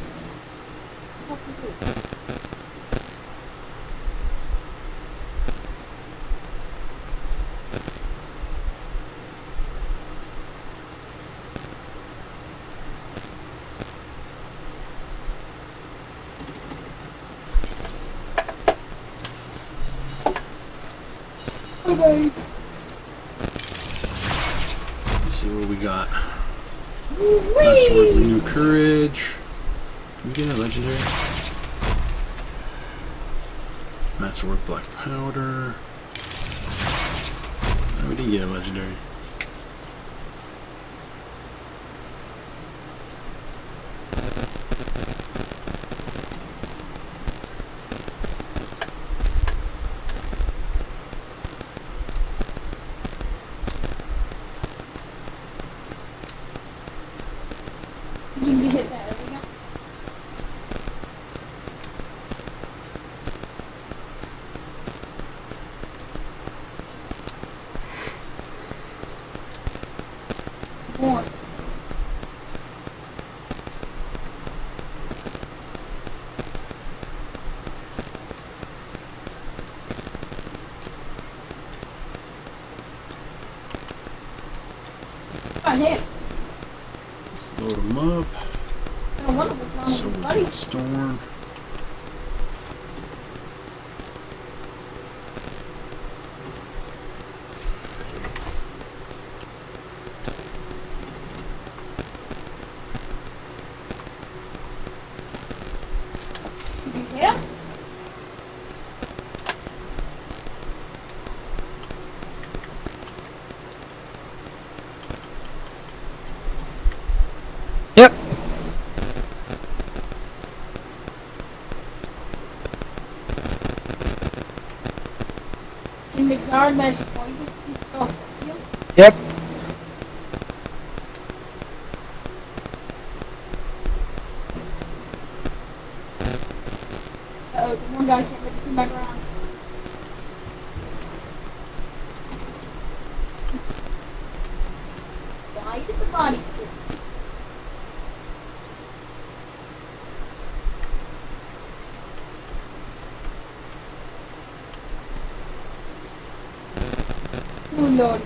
Okay. Let's see what we got. Whee! Masterwork Renew Courage. Did we get a legendary? Masterwork Black Powder. No, we didn't get a legendary. You can hit that every now. More. I hit. Let's load them up. I don't wonder what's wrong So with we buddy. can storm. Did you hit him? Yep. In the guard that's poison. Oh, you? Yep. the one guy's getting ready to come back around. Why is the body? Oh Lord.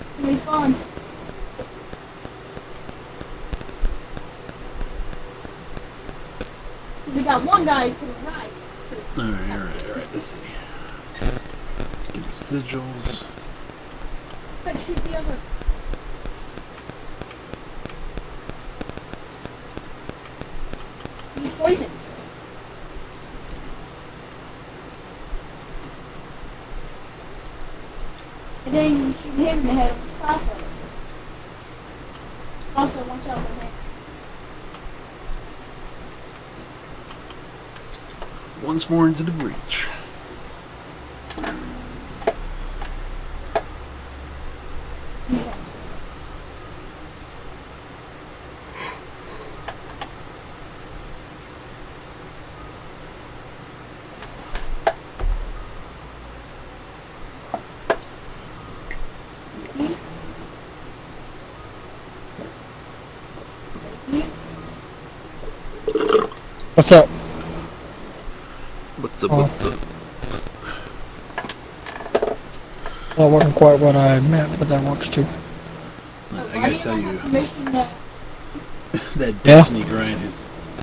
It's gonna be fun. We got one guy to the right. Alright. Let's see. Get the sigils. But shoot the other. He's poisoned. And then you shoot him in the head with a crossbow. Also, watch out for him. Once more into the breach. Yeah. What's up? What's up? Well, it wasn't quite what I meant, but that works too. I gotta tell you, that Yeah. Destiny grind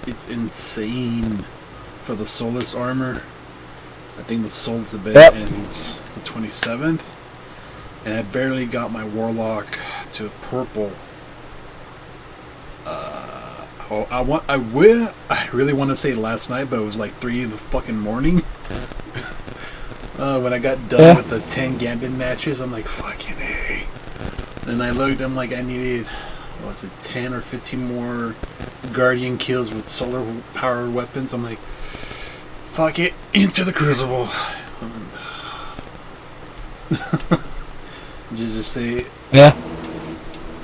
it's insane for the Soulless armor. I think the Soulless event Yep. ends the 27th, and I barely got my Warlock to purple. I really want to say last night, but it was like 3 in the fucking morning. When I got done with the 10 Gambit matches, I'm like, fucking hey. And I looked, I'm like, I needed, what was it, 10 or 15 more Guardian kills with solar powered weapons. I'm like, fuck it, into the Crucible. Just to say, Yeah.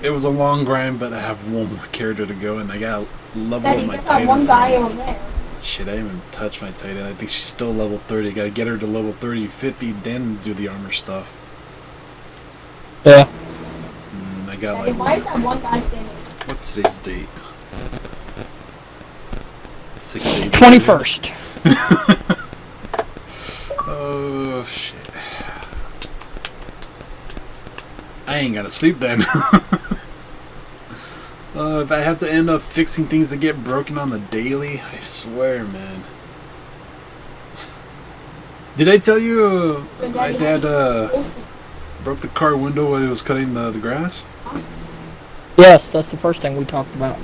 it was a long grind, but I have one more character to go, and I got level Daddy, up my there's that Titan. one guy over there. Shit, I haven't even touched my Titan. I think she's still level 30. Gotta get her to level 30, 50, then do the armor stuff. Yeah. I got Daddy, like, why is that one guy standing? what's today's date? 6 days. 21st. Oh shit. I ain't gotta sleep then. If I have to end up fixing things that get broken on the daily, I swear, man. Did I tell you my dad broke the car window when he was cutting the grass? Yes, that's the first thing we talked about.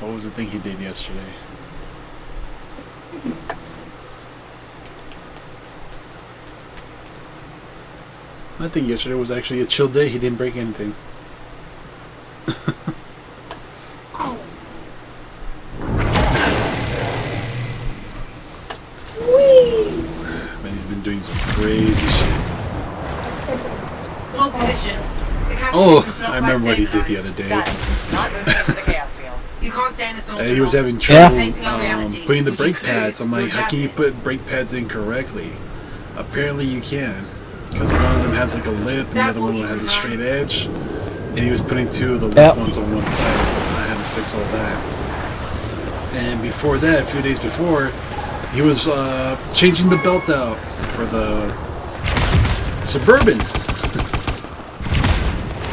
What was the thing he did yesterday? I think yesterday was actually a chill day. He didn't break anything. Man, he's been doing some crazy shit. Hold position. The Oh, cataclysm's not I remember what he did quite the other day. Got it. Not moving into the chaos field. You can't stay in the storm. He was having Yeah. trouble Facing our reality, putting the which brake includes pads. I'm like, your how can you jacket. put brake pads in correctly? Apparently you can. Because one of them has like a lip and the other one has a straight edge. And he was putting 2 of the lip Yep. ones on one side. I had to fix all that. And before that, a few days before, he was changing the belt out for the Suburban.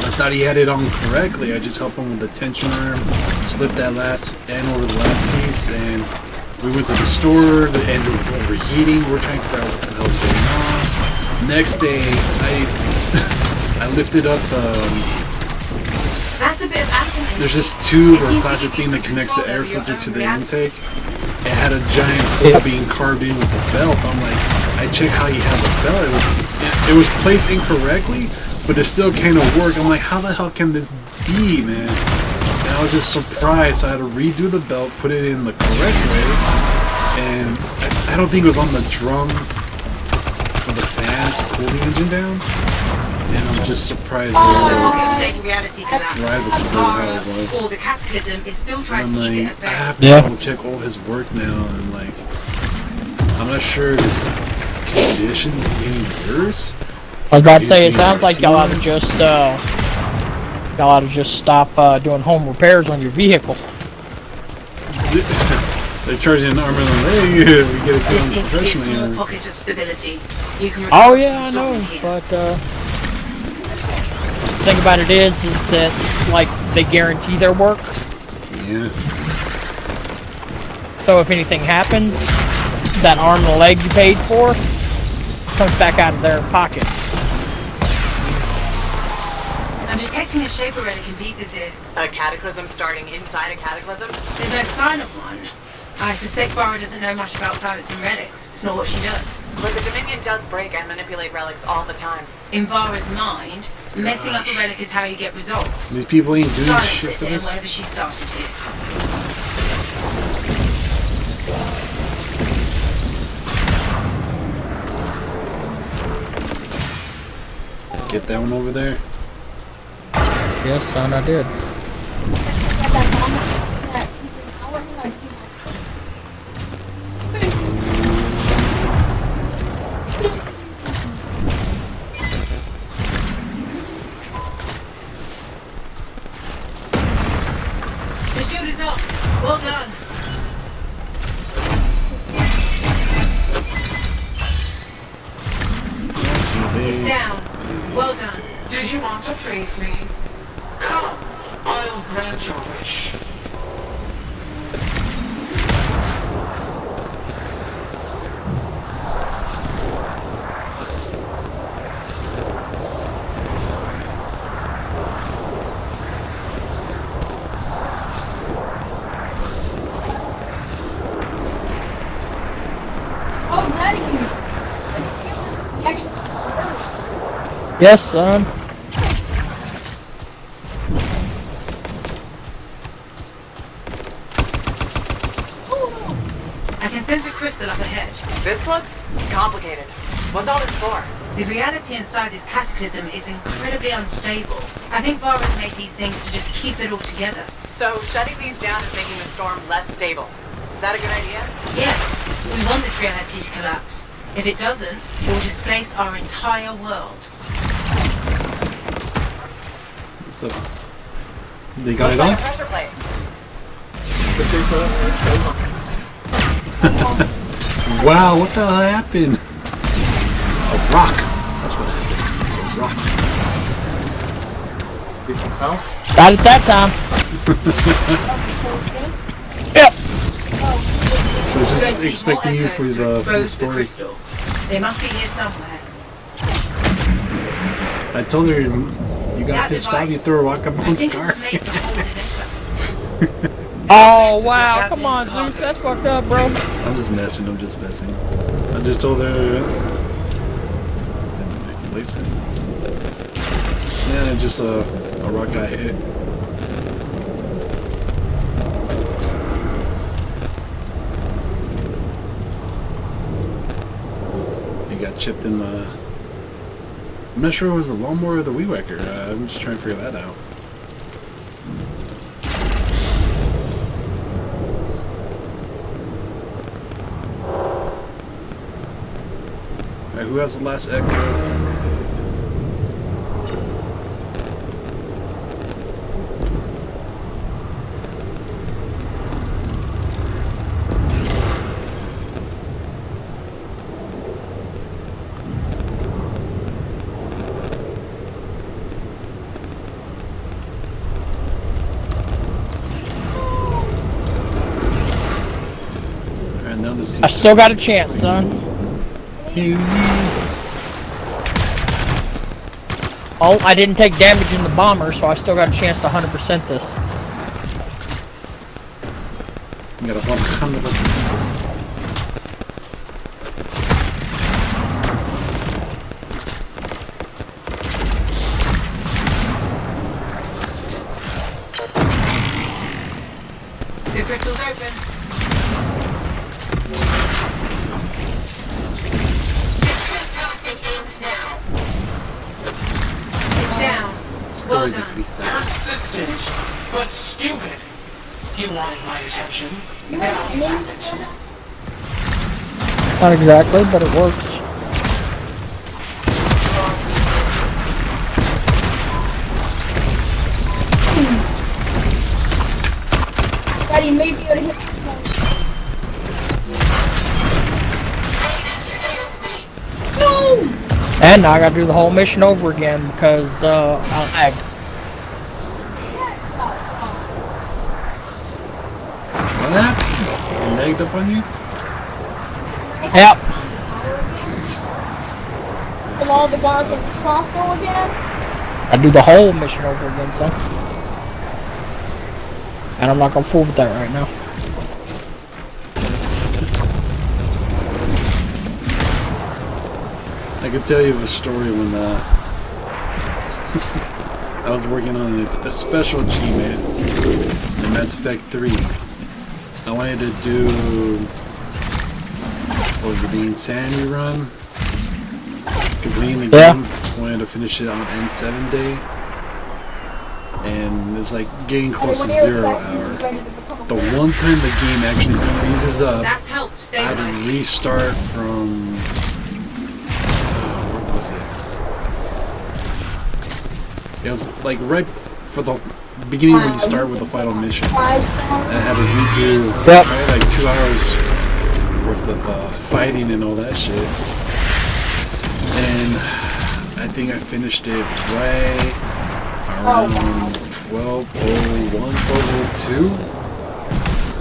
I thought he had it on correctly. I just helped him with the tension arm, slipped that last end over the last piece, and we went to the store. The engine was overheating. We're trying to figure out what the hell's going on. Next day, I lifted up the. That's a bit of Anthem. There's this tube It or seems to plastic give you thing that some connects the control air over your filter to own the reality. intake. It had a giant hole being carved in with the belt. I'm like, I checked how you had the belt. It was placed incorrectly, but it still kind of worked. I'm like, how the hell can this be, man? And I was just surprised. So I had to redo the belt, put it in the correct way, and I don't think it was on the drum for the fan to cool the engine down. And I'm just surprised The how pocket of stable reality collapsed. dry the Suburban Highway was. Or the Cataclysm is still And trying I'm to keep it like, at I bay. have to Yeah. double check all his work now, and like, I'm not sure if his condition's getting worse. I was about to say, it sounds like y'all ought to just stop doing home repairs on your vehicle. They're charging an arm and a leg. We get it This done seems to be a professionally. small and- pocket of stability. You can Oh recover yeah, I from the know, storm here. but the thing about it is that like they guarantee their work. Yeah. So if anything happens, that arm and a leg you paid for comes back out of their pocket. I'm detecting a shaper relic in pieces here. A cataclysm starting inside a cataclysm? There's no sign of one. I suspect Vara doesn't know much about silencing relics. It's not what she does. But the Dominion does break and manipulate relics all the time. In Vara's mind, messing up a relic is how you get results. These people ain't doing Silence shit it for to end this. whatever she started here. Get that one over there. Yes, son, I did. The shield is off. Well done. It's down. Well done. Did you want to face me? Come, I'll grant your wish. Oh, Daddy! Actually, Yes, son. I can sense a crystal up ahead. This looks complicated. What's all this for? The reality inside this cataclysm is incredibly unstable. I think Vara's made these things to just keep it all together. So shutting these down is making the storm less stable. Is that a good idea? Yes, we want this reality to collapse. If it doesn't, it will displace our entire world. So they got Looks it like a on. pressure plate. Wow, what the hell happened? A rock. That's what happened. A rock. Got it that time. Yep. I was We're going just to need expecting more you for echoes to the expose the story. crystal. They must be here somewhere. I told her you got That pissed off. You device. threw a rock up I on think it Scar. was made to hold an echo. Oh wow, come on, Zeus, that's fucked up, bro. I'm just messing. I'm just messing. I just told her. Didn't place it. Yeah, just a rock got hit. It got chipped in the. I'm not sure if it was the lawnmower or the weed whacker. I'm just trying to figure that out. Alright, who has the last echo? Alright, now the I still got a chance, son. Oh, I didn't take damage in the bomber, so I still got a chance to 100% this. You got a 100% this. The crystal's open. Trespassing ends now. Stories de cristal. Persistent, but stupid. You wanted my attention. You Now have you a have name it. for that? Not exactly, but it works. Daddy may be able to hit this one. No! And now I gotta do the whole mission over again because I lagged. What happened? It lagged up on you? Yep. With all the guards on the crossbow again? I do the whole mission over again, son. And I'm not gonna fool with that right now. I could tell you a story when I was working on a special achievement in Mass Effect 3. I wanted to do, what was it, the Insanity Run? Completing the game. I wanted to finish it on N7 day. And it's like getting close to 0 hour. The one time the game actually freezes up, That's helped I stabilize had to you. restart from, what was it? It was like right for the beginning when you start with the final mission. I had to redo probably like 2 hours worth of fighting and all that shit. And I think I finished it right around 12:01, 12:02.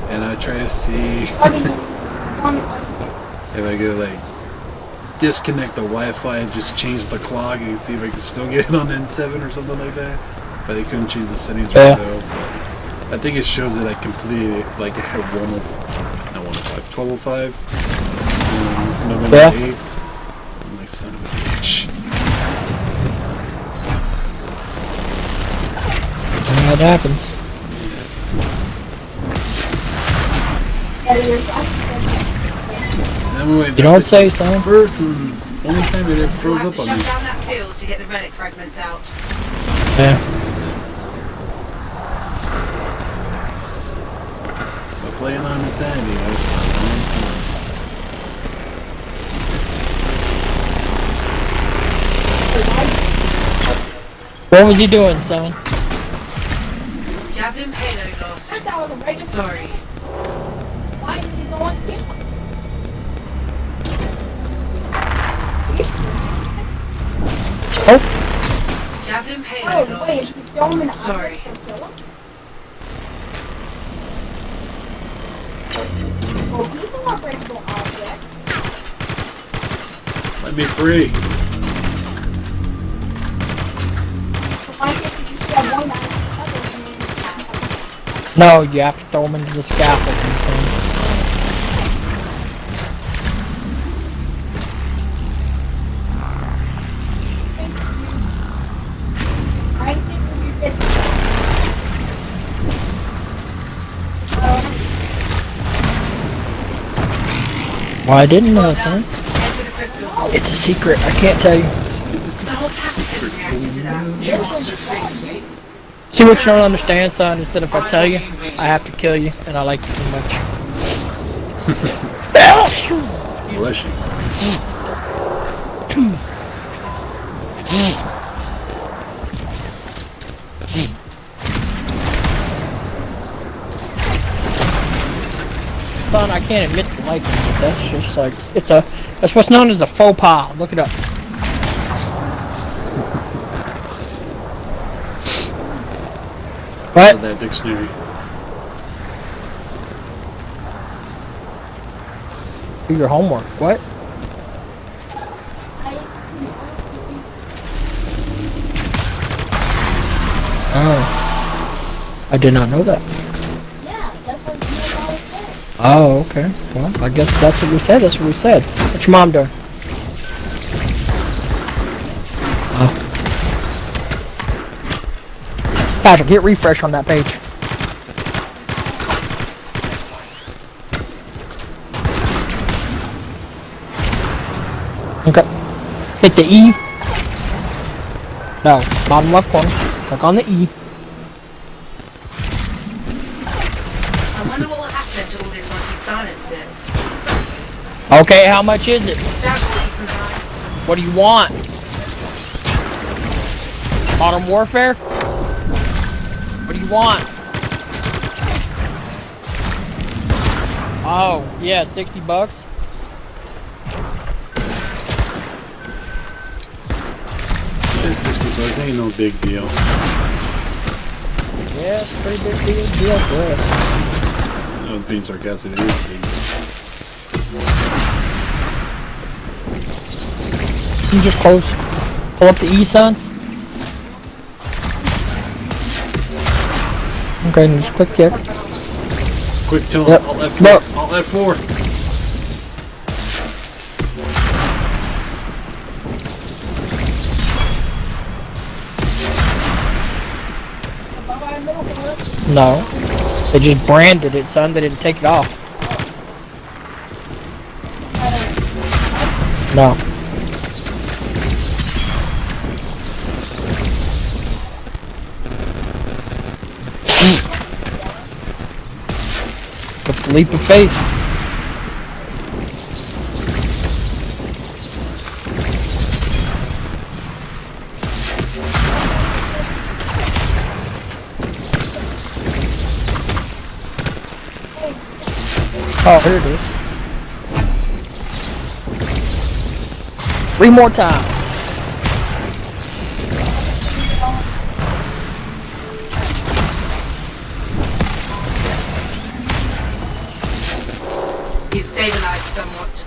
And I try to see if I could like disconnect the Wi-Fi and just change the clock and see if I can still get it on N7 or something like that. But I couldn't change the settings right though. But I think it shows that I completed it, like I had 12:05, November 8th. I'm like, son of a bitch. That happens. You don't say so. First and only time it ever froze We'll have up to on me. shut down that field to get the relic fragments out. Yeah. But playing on Insanity, I was like, What was he doing, son? Javelin payload lost. That was a regular. Sorry. Why did you go on camera? Oh, Javelin payload Oh, wait, lost. if you film an Sorry. object and kill him? Well, these are not breakable objects. let me free. So why can't you just have one eye and the other? no, you have to throw him into the scaffolding, son. I think you did. Well, I didn't know, son. Head for the crystal. It's a secret. I can't tell you. It's a The whole cataclysm reacted to that. You want to face me? See what you don't understand, son? Instead if I tell you, I have to kill you, and I like you too much. Bless you. Son, I can't admit to liking it. That's just like that's what's known as a faux pas. Look it up. What? That dictionary. Do your homework. What? Oh. I did not know that. Yeah, that's what you always say. Oh, okay. Well, I guess that's what we said. That's what we said. What's your mom doing? Oh. Patrick, hit refresh on that page. Okay. Hit the E. No, bottom left corner. Click on the E. I wonder what will happen to all this once we silence it. Okay, how much is it? That will be some time. What do you want? Modern Warfare? What do you want? Oh, yeah, $60. It's $60. Ain't no big deal. Yeah, it's a pretty big deal for us. I was being sarcastic. It is a big deal. You just close. Pull up the E, son. Okay, and just click kick. Quick, tell him. Yep. I'll F4. Look. I'll F4. No. They just branded it, son. They didn't take it off. No. With the leap of faith. Oh, here it is. 3 more times. You've stabilized somewhat.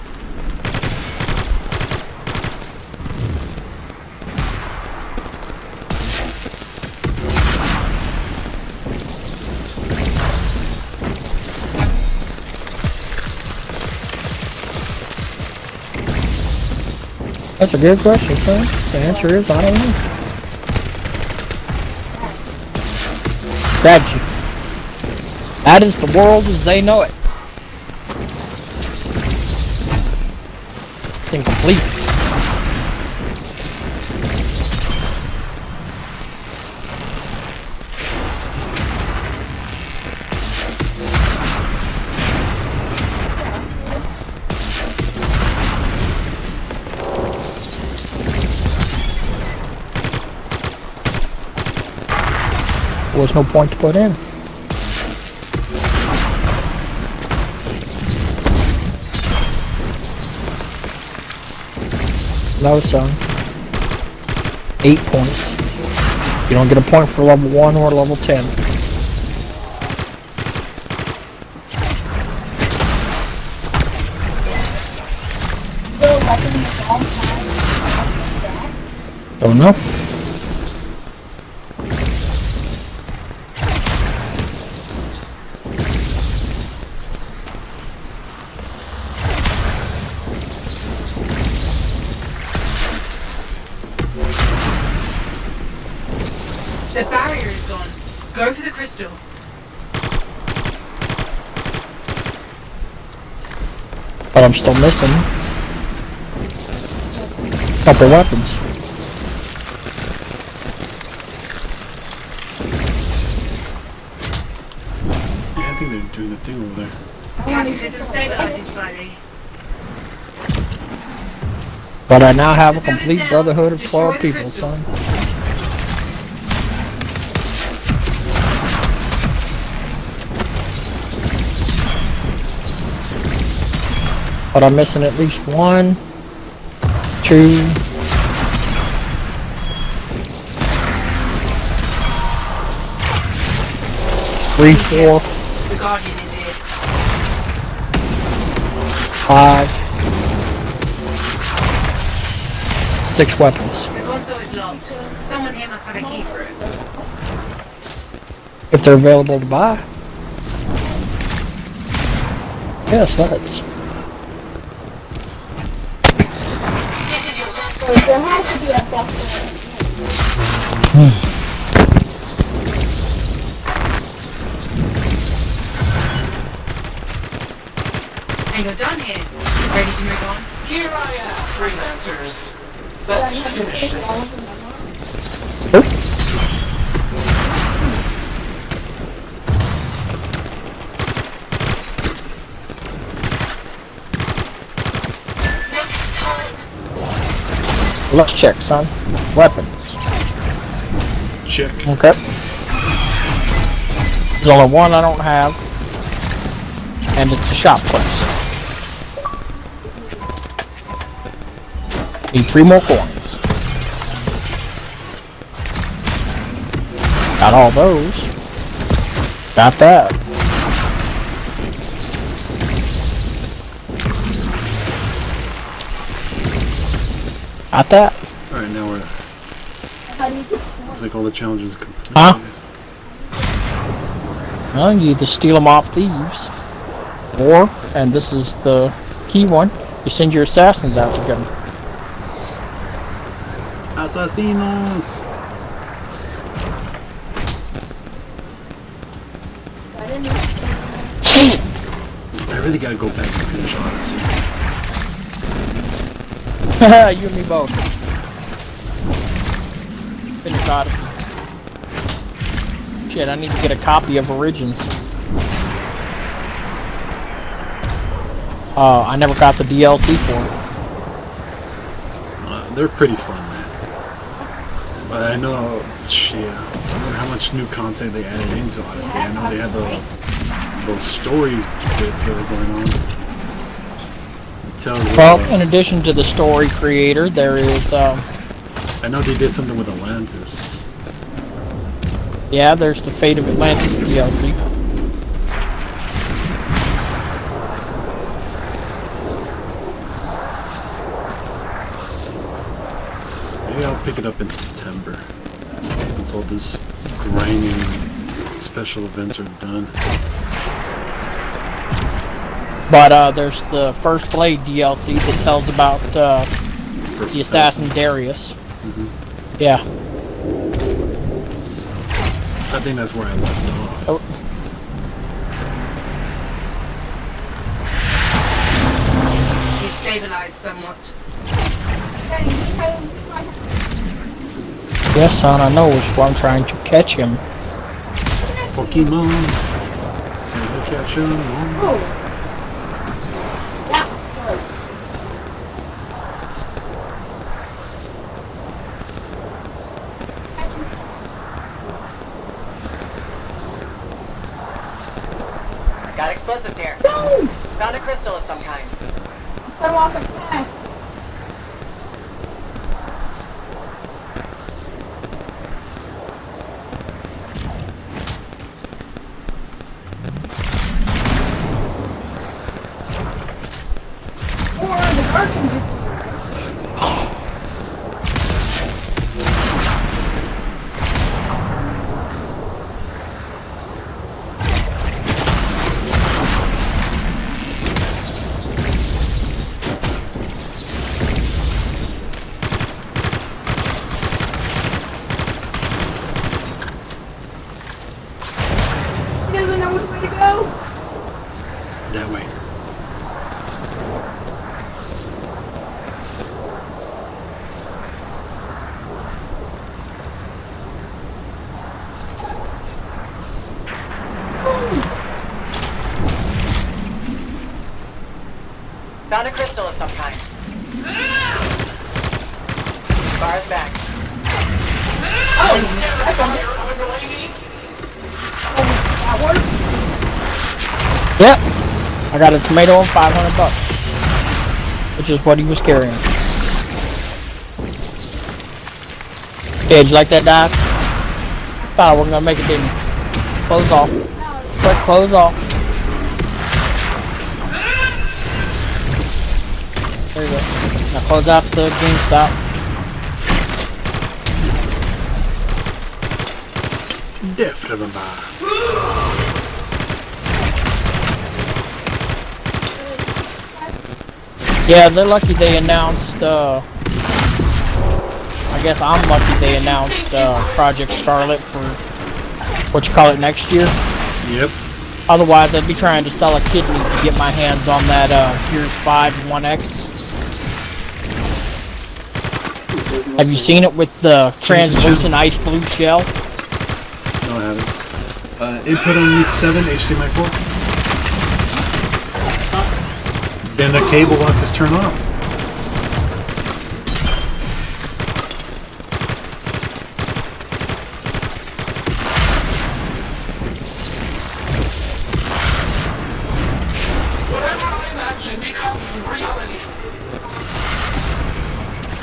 That's a good question, son. The answer is, I don't know. Strategy. That is the world as they know it. It's incomplete. There was no point to put in. No, son. 8 points. You don't get a point for level 1 or level 10. Don't know. The barrier is gone. Go for the crystal. But I'm still missing a couple weapons. Yeah, I think they're doing the thing over there. Cataclysm stabilizing slightly. But I now have a complete brotherhood of 12 people, son. But I'm missing at least 1, 2, 3, 4, The Guardian is here. 5, 6 weapons. The console is locked. Someone here must have a key for it. If they're available to buy. Yes, let's. So there has to be a buffer. And you're done here. Ready to move on? Here I am, freelancers. Let's finish this. Let's check, son. Weapons. Check. Okay. There's only one I don't have. And it's a shop place. Need 3 more coins. Got all those. Got that. Got that. Alright, now we're... Looks like all the challenges are complete. Huh? Well, you either steal them off thieves, or, and this is the key one, you send your assassins out to get them. Assassinos! I really gotta go back and finish Odyssey. You and me both. Finish Odyssey. Shit, I need to get a copy of Origins. I never got the DLC for it. They're pretty fun, man. But I know, shit, I wonder how much new content they added into Odyssey. I know they had those stories bits that were going on. It tells, Well, in addition to the story creator, there is, I know they did something with Atlantis. yeah, there's the Fate of Atlantis DLC. Maybe I'll pick it up in September. Once all this grinding special events are done. But there's the First Blade DLC that tells about the assassin Darius. Yeah. I think that's where I left off. Oh. He's stabilized somewhat. Yes, son, I know, which is why I'm trying to catch him. Pokemon. Can you catch him? Oh. Yeah. Got explosives here. No! Found a crystal of some kind. Cut him off at fast. Or the car can just... He doesn't know which way to go. That way. Found a crystal of some kind. Bar's back. That works. Yep. I got a tomato and $500, which is what he was carrying. Yeah, did you like that dive? Thought I wasn't gonna make it, didn't you? Close off. Quick, close off. There you go. Now close out the GameStop. Death remember. Yeah, they're lucky they announced, I guess I'm lucky they announced Project Scarlet for next year. Yep. Otherwise, I'd be trying to sell a kidney to get my hands on that Gears 5 1X. Have you seen it with the translucent ice blue shell? No, I haven't. Input on needs 7, HDMI 4. Then the cable wants us to turn off.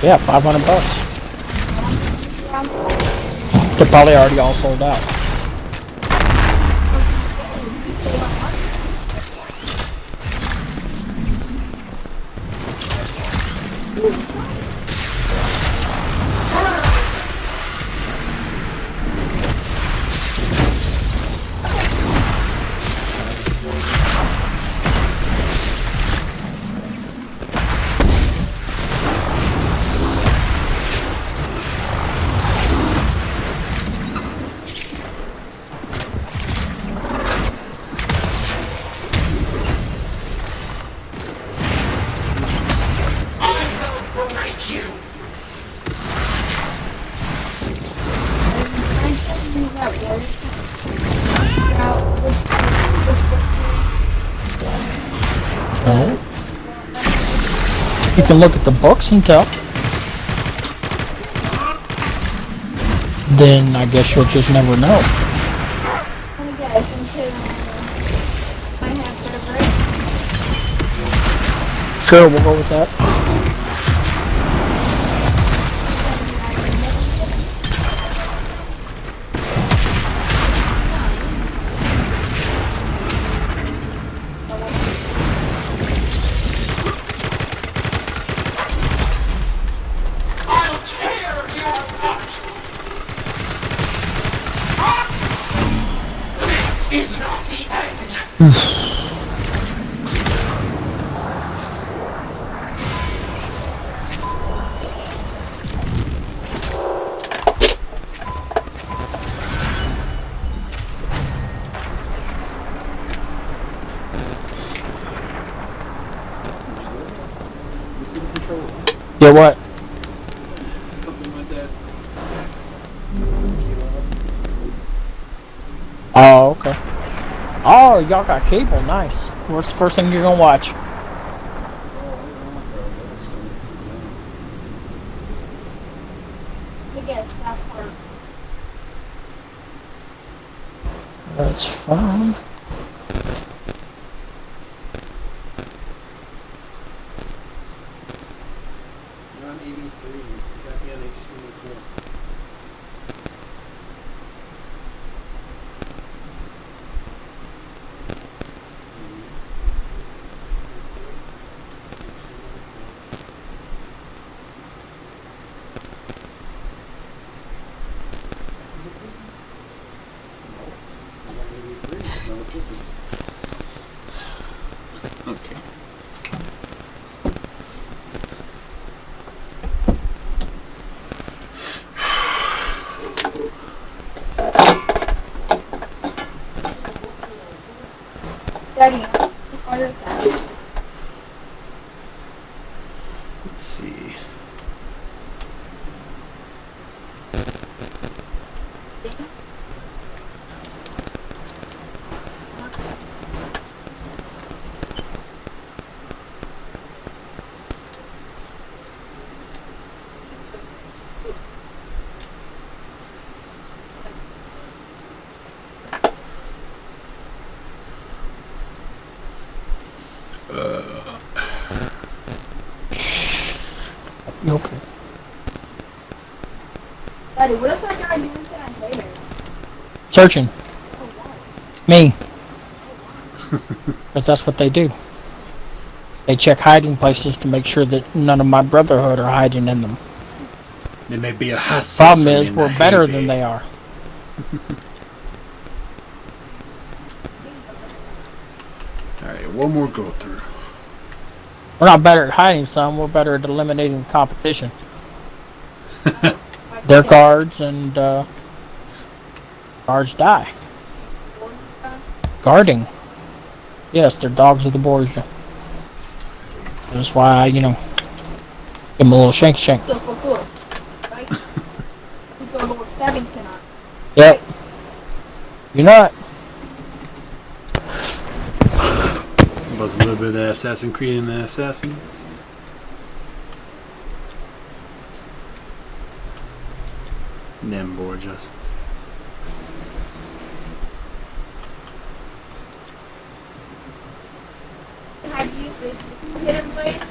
Yeah, $500. They're probably already all sold out. You can look at the books and tell. Then I guess you'll just never know. Let me guess, until I have server. Sure, we'll go with that. I'll tear you apart! This is not the end! Yeah, what? Oh, okay. Oh, y'all got cable. Nice. What's the first thing you're gonna watch? Let me guess, that part. That's fine. Okay. Daddy, what is that? Let's see. You okay? Daddy, what is that guy doing tonight later? Searching. Me. Because that's what they do. They check hiding places to make sure that none of my brotherhood are hiding in them. There may be a hassle. Problem is, we're better than they are. Alright, one more go through. We're not better at hiding some, we're better at eliminating the competition. Their guards and guards die. Guarding. Yes, they're dogs of the Borgia. That's why, you know, give them a little shank. Cool. Right? We go over stabbing tonight. Yep. You're not. Buzz a little bit of that Assassin's Creed and the Assassins. Them Borgias. Have you used this hidden blade?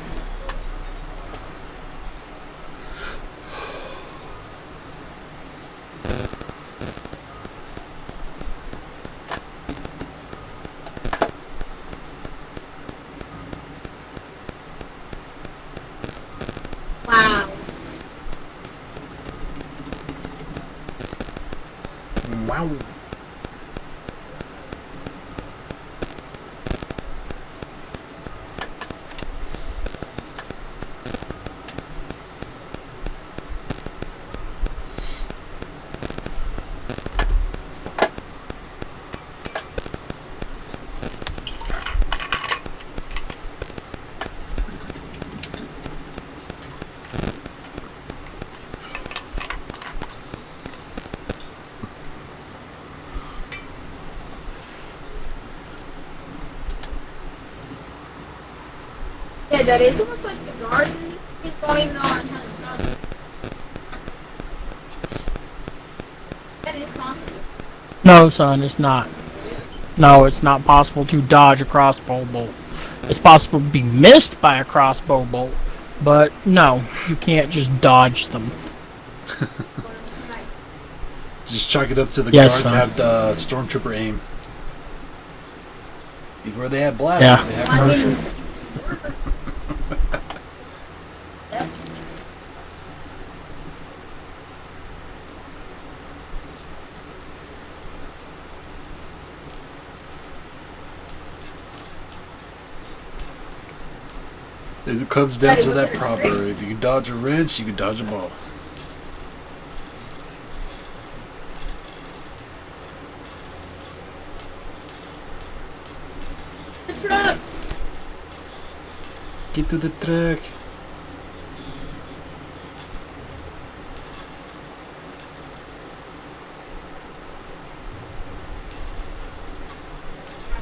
Yeah, Daddy, it's almost like the guards and these don't even know how to dodge. That is possible. No, son, it's not. No, it's not possible to dodge a crossbow bolt. It's possible to be missed by a crossbow bolt, but no, you can't just dodge them. Just chalk it up to the Yes, guards son. have stormtrooper aim. Before they had blast, Yeah. they had cartridge. It comes down to that proverb. If you can dodge a wrench, you can dodge a ball. The truck! Get to the truck.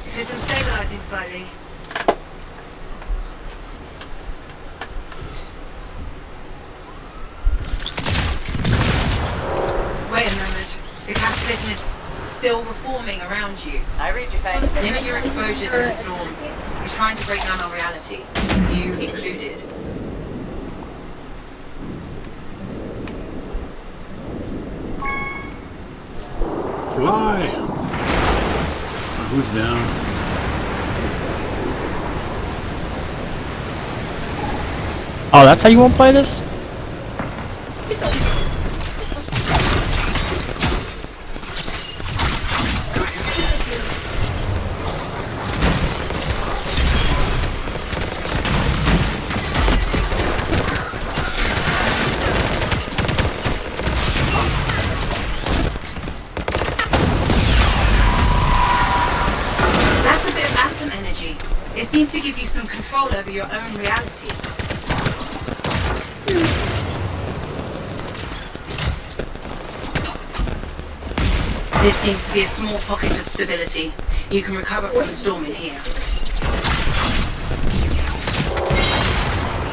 Cataclysm stabilizing slightly. Wait a moment. The cataclysm is still reforming around you. I read you, Faye. Limit your exposure to the storm. It's trying to break down our reality. You included. Fly! Who's down? Oh, that's how you want to play this? That's a bit of Anthem energy. It seems to give you some control over your own reality. This seems to be a small pocket of stability. You can recover from the storm in here.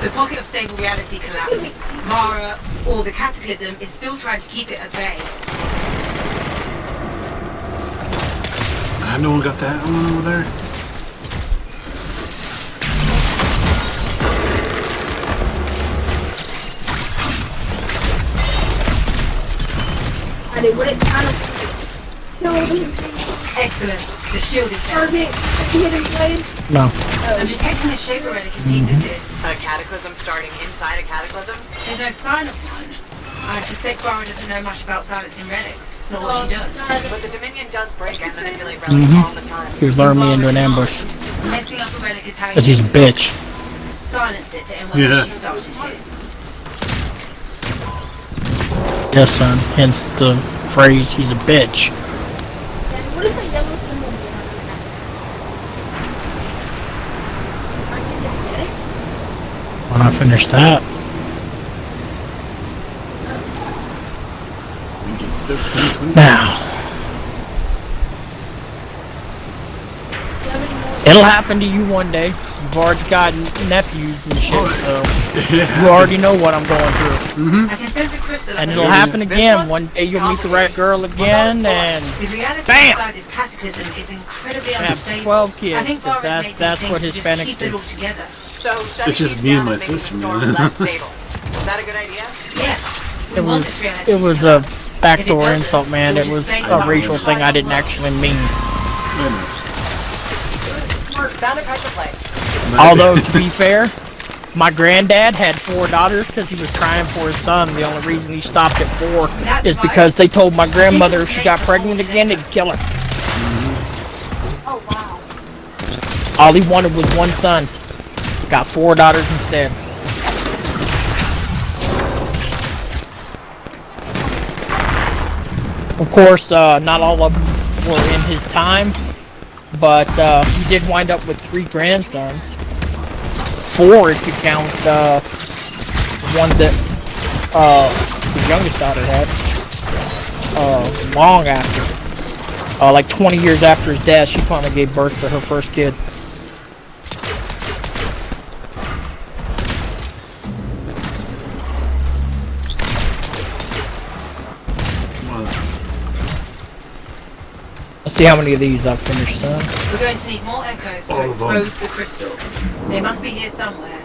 The pocket of stable reality collapsed. Vara, or the Cataclysm, is still trying to keep it at bay. No one got that one over there? And it wouldn't kind of kill him. Excellent. The shield is down. Target, hit him blade. No. I'm detecting a shaper relic in pieces here. A cataclysm starting inside a cataclysm? There's no sign of one. I suspect Vara doesn't know much about silencing relics. It's not what she does. But the Dominion does break and manipulate relics all the time. He was luring me into an ambush. Messing up a relic is how you Because he's a use it. bitch. Silence it to end whether Yeah. she started here. Yes, son. Hence the phrase, he's a bitch. And what is that yellow symbol behind that? Aren't you gonna get it? When I finish that. We can still 2020. Now. Do you have any more? It'll happen to you one day. You've already got nephews and shit, so Yeah. you already know what I'm going through. I can sense a crystal. And up it'll here. happen This again. looks One day you'll meet the right girl again, and The reality Bam! inside this cataclysm is incredibly have unstable. 12 kids, I think 'cause Vara's made that's these what things to Hispanics just keep do. it all together. So shutting It's just these me and down my is making sister, the storm man. less stable. Is that a good idea? Yes. We it want this was reality it to was a collapse. If it backdoor doesn't, insult, man. we'll It just was stay a stuck racial in the thing I didn't world. actually mean. Found a card to play. Although, to be fair, my granddad had 4 daughters because he was trying for his son. The only reason he stopped at 4 That's is right. because they told my grandmother if she got pregnant again, they'd kill her. Oh, wow. All he wanted was one son. Got 4 daughters instead. Of course, not all of them were in his time, but he did wind up with 3 grandsons. 4 if you count one that his youngest daughter had. Long after. Like 20 years after his death, she finally gave birth to her first kid. Let's see how many of these I've finished, son. We're going to need more echoes All to of them. expose the crystal. They must be here somewhere.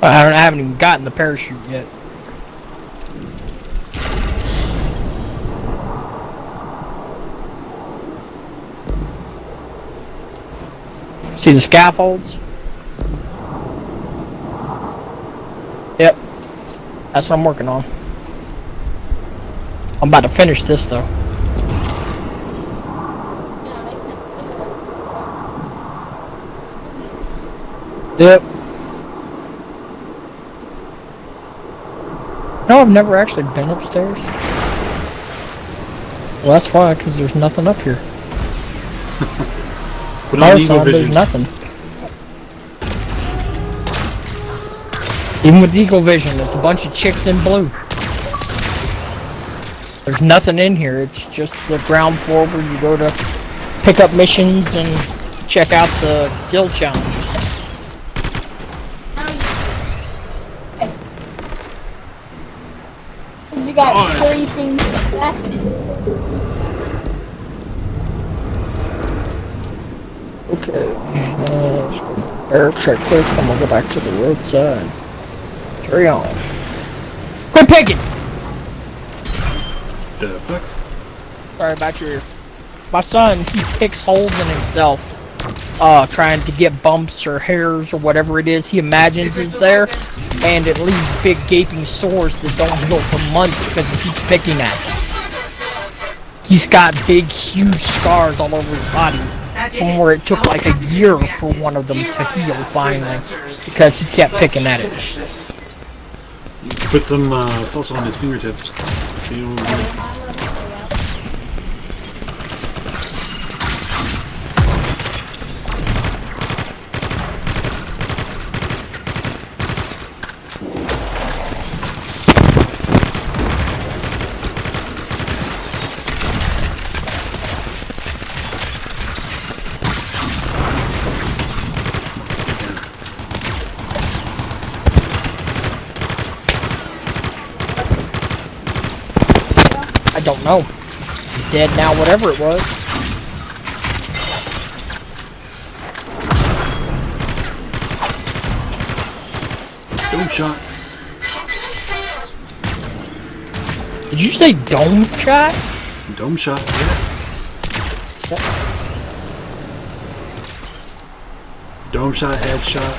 I haven't even gotten the parachute yet. See the scaffolds? Yep. That's what I'm working on. I'm about to finish this though. Yep. No, I've never actually been upstairs. Well, that's why, because there's nothing up here. Put No, on son, Eagle there's Vision. nothing. Even with Eagle Vision, it's a bunch of chicks in blue. There's nothing in here. It's just the ground floor where you go to pick up missions and check out the guild challenges. Because you got creeping assassins. Okay, let's go to the barracks right quick. I'm gonna go back to the roadside. Carry on. Quit picking! The fuck? Sorry about your... My son, he picks holes in himself. Trying to get bumps or hairs or whatever it is he imagines is there. And it leaves big gaping sores that don't heal for months because he keeps picking at it. He's got big, huge scars all over his body. From where it took like a year for one of them to heal finally. Because he kept picking at it. Put some salsa on his fingertips. See what we I don't know. He's dead now, whatever it was. Dome shot. Did you say dome shot? Dome shot, yeah. Dome shot, headshot.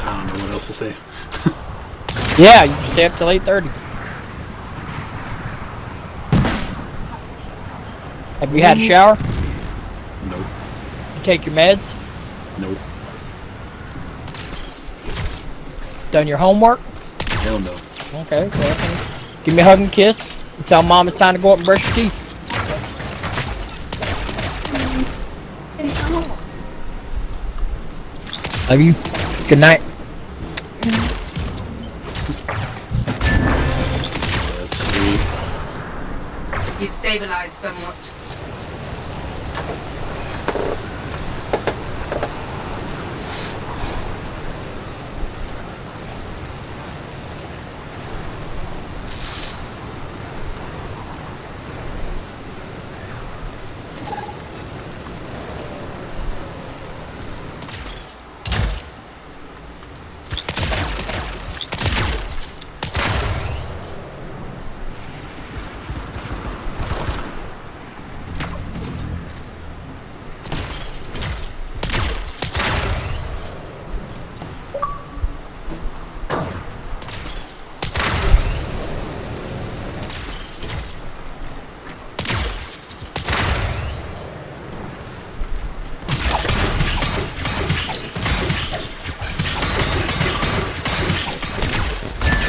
I don't know what else to say. Yeah, you can stay up till 8:30. Have you had a shower? Nope. You take your meds? Nope. Done your homework? Hell no. Okay, well, give me a hug and kiss. And tell mom it's time to go up and brush your teeth. Love you. Good night. That's sweet. You've stabilized somewhat.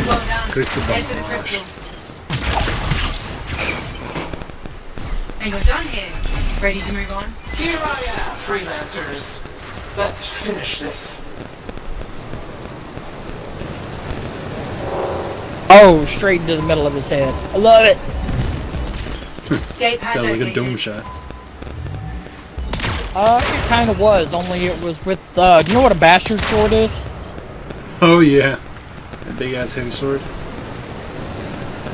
Well done. Crystal Head for the crystal. And you're done here. Ready to move on? Here I am, freelancers. Let's finish this. Oh, straight into the middle of his head. I love it. Gate pad Sounds like a located. dome shot. It kind of was, only it was with, you know what a bastard sword is? Oh yeah, that big ass heavy sword.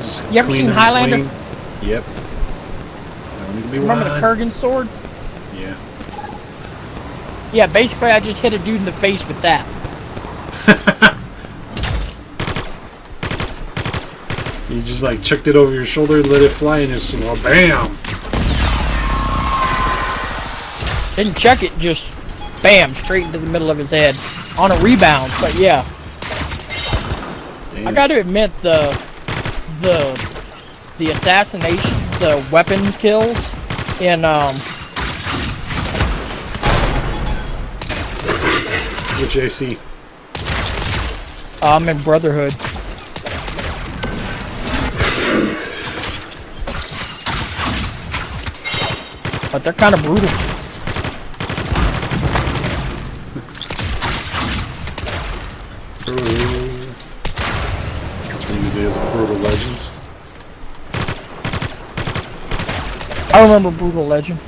Just You ever clean seen in Highlander? between. Yep. Don't need to be Remember the wide. Kurgan sword? Yeah. Yeah, basically I just hit a dude in the face with that. You just like chucked it over your shoulder, let it fly, and just bam. Didn't check it, just bam, straight into the middle of his head. On a rebound, but yeah. Damn. I gotta admit, the assassination, the weapon kills in, Which AC? I'm in Brotherhood. But they're kind of brutal. Same day as Brutal Legends. I remember Brutal Legend.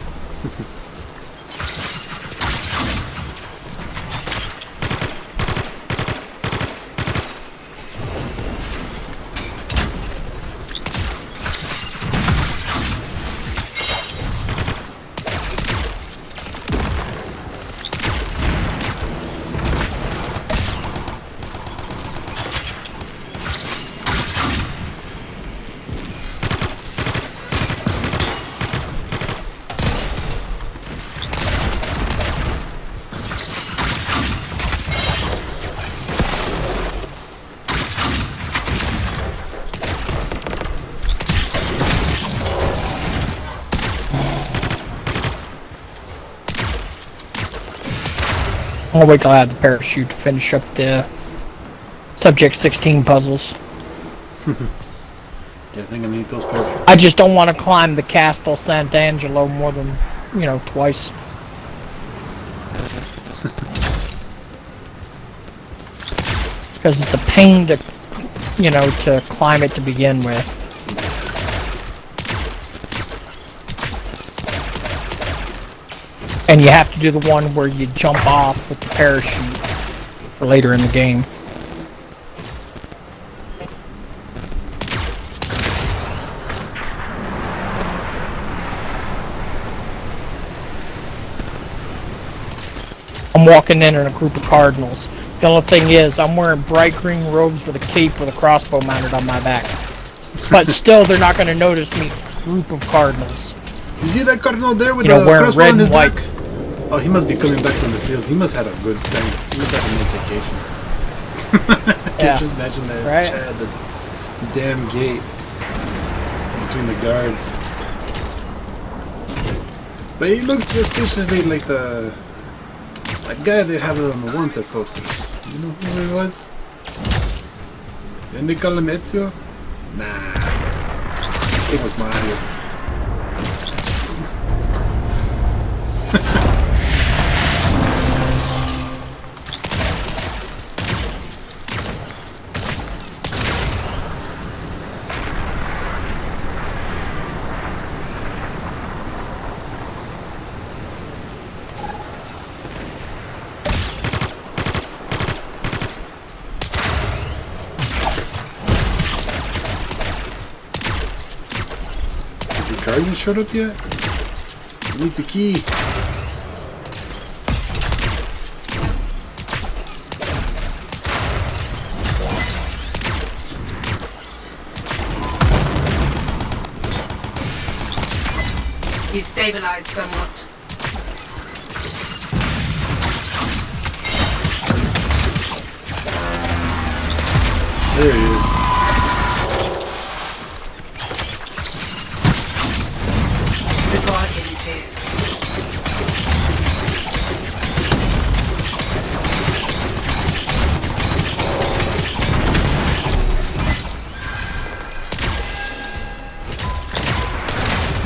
I'll wait till I have the parachute to finish up the Subject 16 puzzles. Yeah, I think I need those parachutes. I just don't want to climb the Castle Sant'Angelo more than, twice. Because it's a pain to, to climb it to begin with. And you have to do the one where you jump off with the parachute for later in the game. I'm walking in a group of cardinals. The only thing is, I'm wearing bright green robes with a cape with a crossbow mounted on my back. But still, they're not going to notice me. Group of cardinals. You see that cardinal there with You know, the wearing crossbow red on his and white. back? Oh, he must be coming back from the fields. He must have had a good time. He must have a nice vacation. I Yeah. can just imagine that Right. Chad, the damn gate between the guards. But he looks suspiciously like the that guy they have on the wanted posters. You know who he was? Didn't they call him Ezio? Nah. It was Mario. Has the guardian showed up yet? I need the key. You've stabilized somewhat. There he is. The Guardian is here.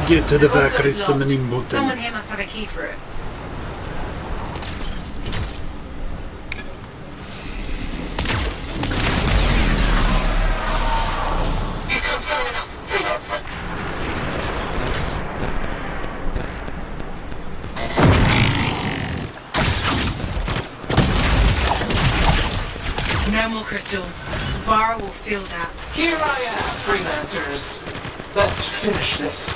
Get to the console factory is locked. summoning button. Someone here must have a key for it. No more crystal. Vara will feel that. Here I am, freelancers. Let's finish this.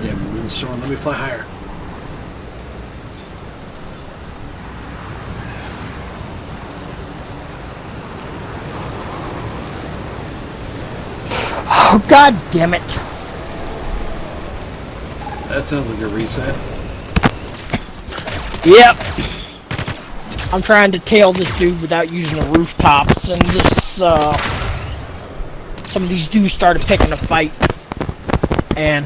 Yeah, Moonstone, let me fly higher. Oh, god damn it. That sounds like a reset. Yep. I'm trying to tail this dude without using the rooftops, and some of these dudes started picking a fight. And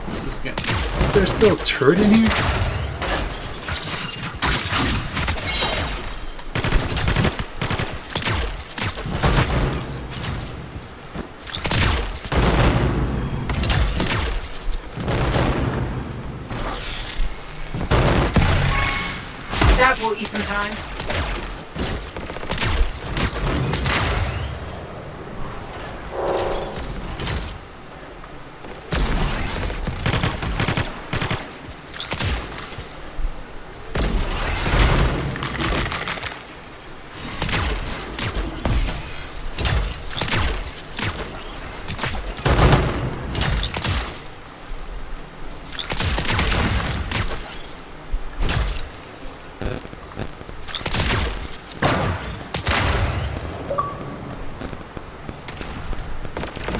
This is good. Is there still a turret in here? That bought you some time.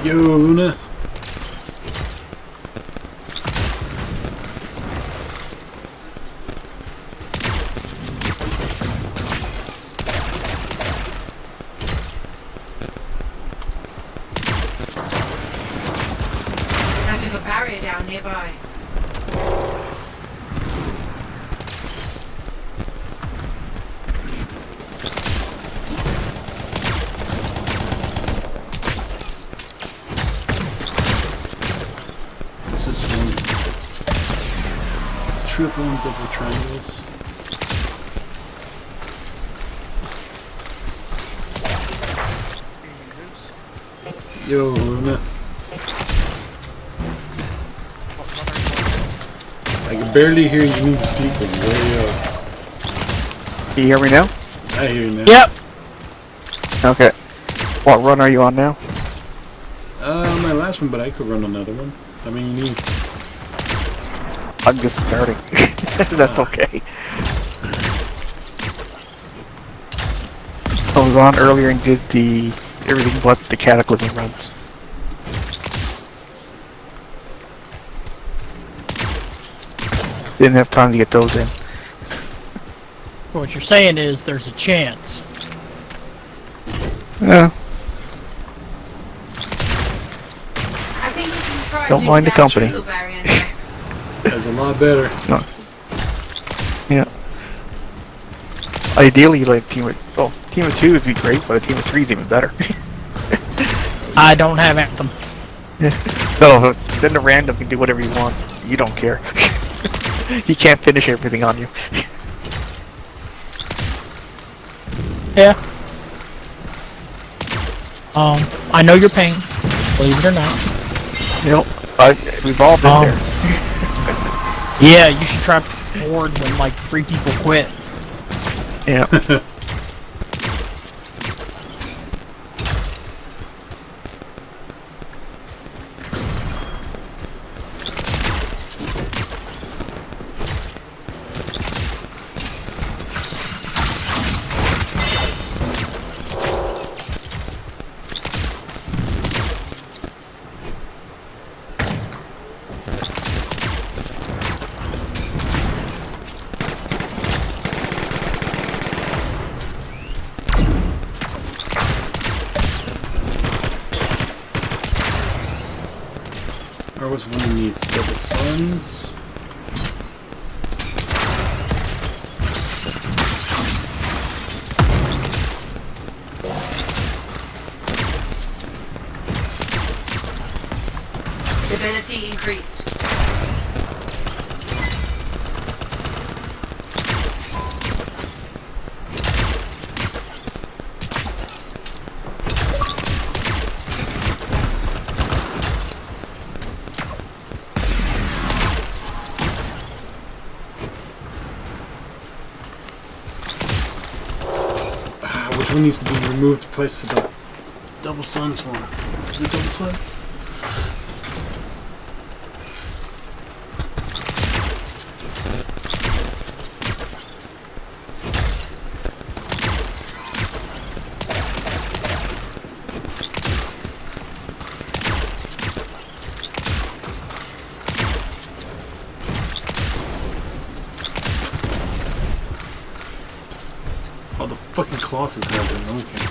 Yo, Luna. I took a barrier down nearby. This is one. Triple and double triangles. Yo, Luna. I can barely hear you need to speak way up. Can you hear me now? I hear you now. yep. Okay. What run are you on now? My last one, but I could run another one. I mean, you need. I'm just starting. That's okay. I was on earlier and did everything but the Cataclysm runs. Didn't have time to get those in. What you're saying is there's a chance. Yeah, I think we can try Don't taking mind the that company. crystal barrier now. That's a lot better. yeah. Ideally, like team of 2 would be great, but a team of 3 is even better. I don't have Anthem. No, then the random can do whatever he wants. You don't care. He can't finish everything on you. Yeah. I know your pain, believe it or not. You know, we've all been there. Yeah, you should try board when like 3 people quit. Yeah. Or was one who needs double suns? Stability increased. Which one needs to be removed to place to the double suns one? Is it double suns? Oh, the fucking Colossus has it. Okay.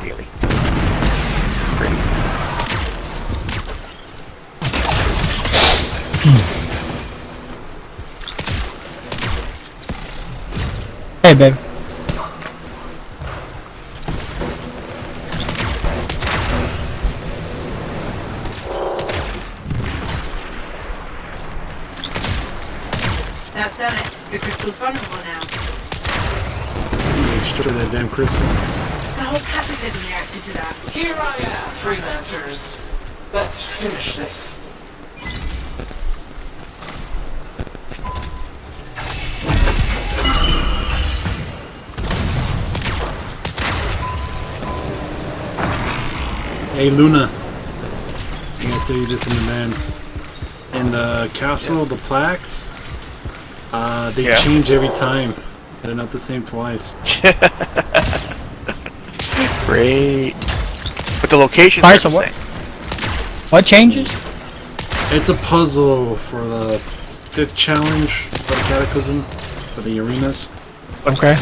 Daily. Hey, babe. That's done it. The crystal's vulnerable now. Destroy that damn crystal. The whole cataclysm reacted to that. Here I am, freelancers. Let's finish this. Hey Luna, I'm gonna tell you this in advance. In the castle, the plaques, they Yeah. change every time. They're not the same twice. Great. But the locations Alright, are so the what? same. What changes? It's a puzzle for the 5th challenge for the Cataclysm, for the arenas. Okay.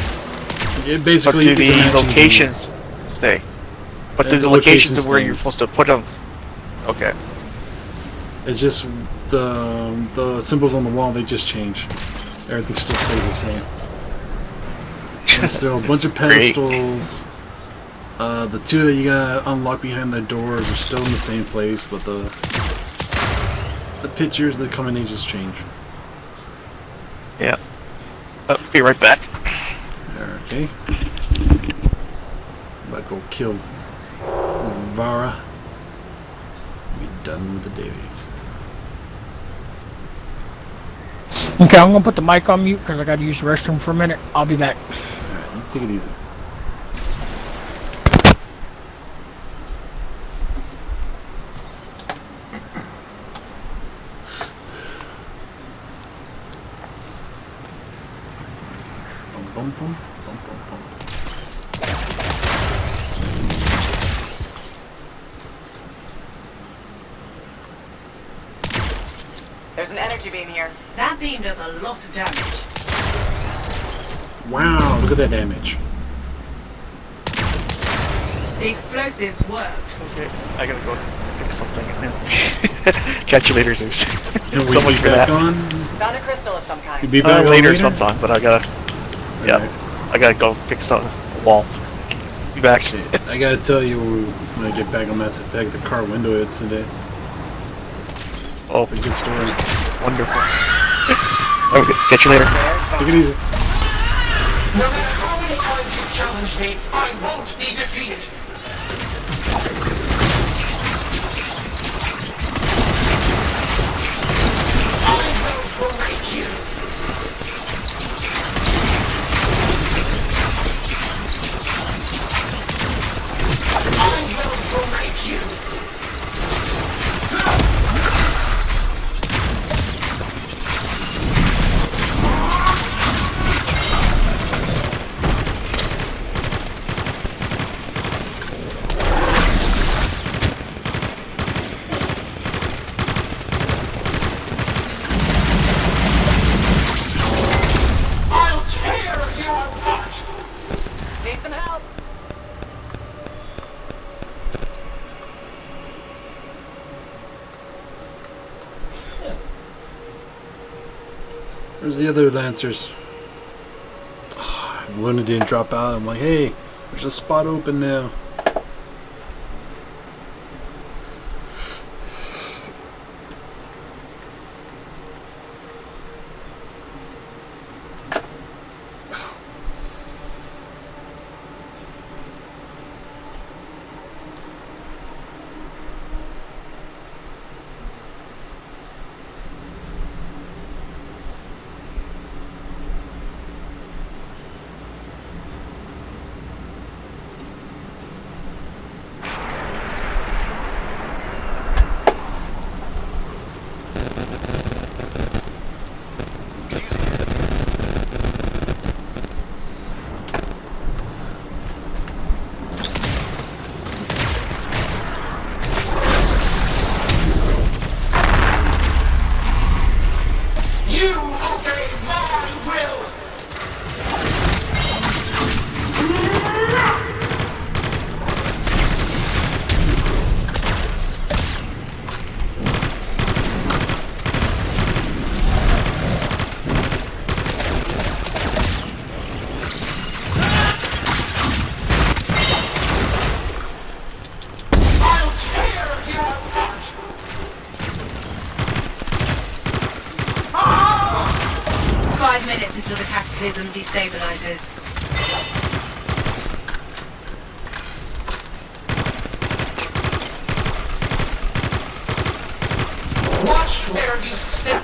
It But basically do is an the action game. locations stay? But And the the locations locations of where you're stays. supposed to put them. Okay. It's just the symbols on the wall, they just change. Everything still stays the same. There's still a bunch of Great. pedestals. The 2 that you gotta unlock behind the doors are still in the same place, but the pictures that come in, they just change. Yeah. I'll be right back. Okay. About to go kill Vara. Be done with the dailies. Okay, I'm gonna put the mic on mute because I gotta use the restroom for a minute. I'll be back. Alright, you take it easy. Bum, bum, bum, bum, bum, bum. There's an energy beam here. That beam does a lot of damage. Wow, look at that damage. The explosives worked. Okay. I gotta go fix something and then catch you later, Zeus. And we So much be for back that. on? Found a crystal of some kind. You be back on Later sometime, but I gotta. Yeah. Alright. I gotta go fix a wall. Be back. Shit, I gotta tell you when I get back on Mass Effect, the car window incident. Oh, It's a good story. wonderful. Okay, catch you later. Take it easy. No matter how many times you challenge me, I won't be defeated. I will break you. I will break you. I'll tear you apart. Need some help? Where's the other Lancers? Luna didn't drop out. I'm like, hey, there's a spot open now. You obey my will. I'll tear you apart. 5 minutes until the cataclysm destabilizes. Watch where you step.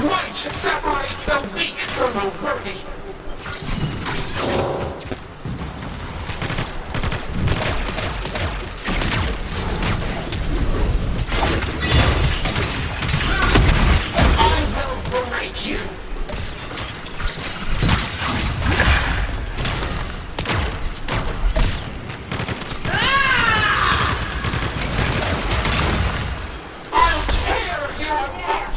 Light separates the weak from the worthy. I will break you. I'll tear you apart.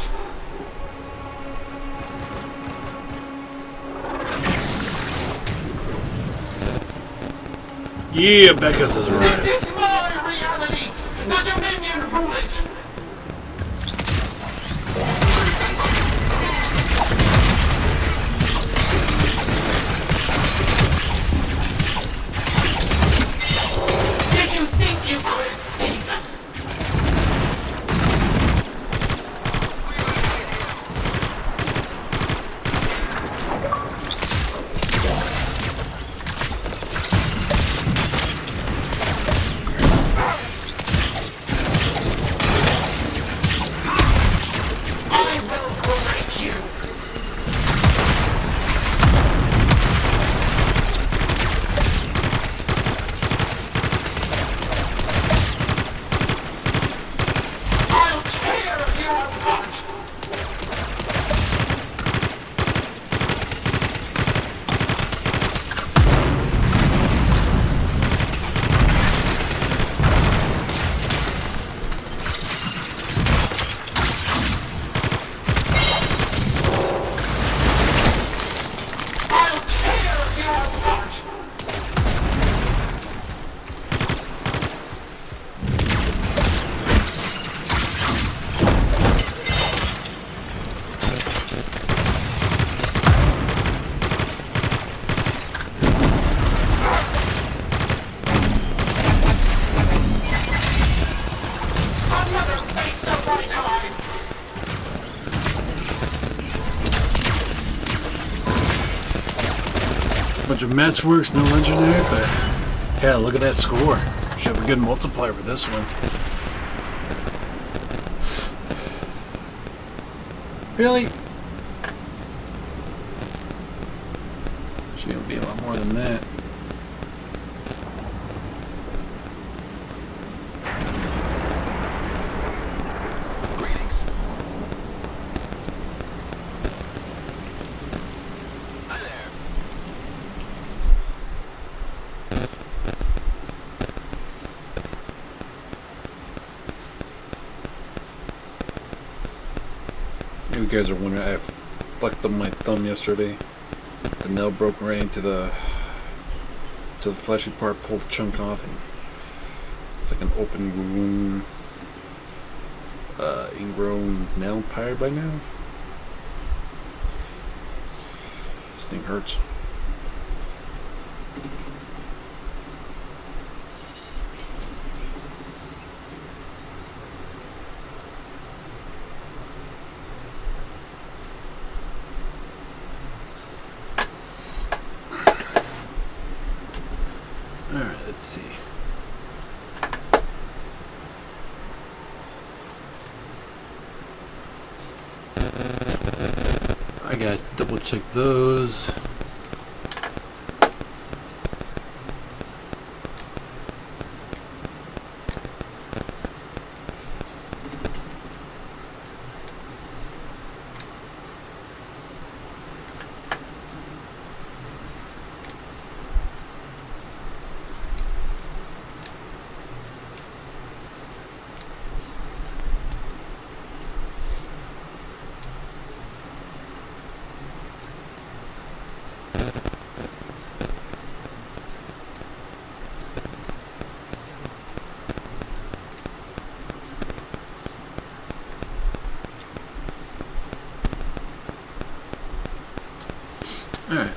Yeah, Becca's is right. This is my reality. The Dominion rule it. Did you think you could escape? Bunch of mess works, no legendary, but yeah, look at that score. Should have a good multiplier for this one. Really? Should be a lot more than that. You guys are wondering, I fucked up my thumb yesterday. The nail broke right into the fleshy part, pulled the chunk off, and it's like an open wound, ingrown nail pyre by now. This thing hurts. Alright, let's see. I gotta double check those. Alright.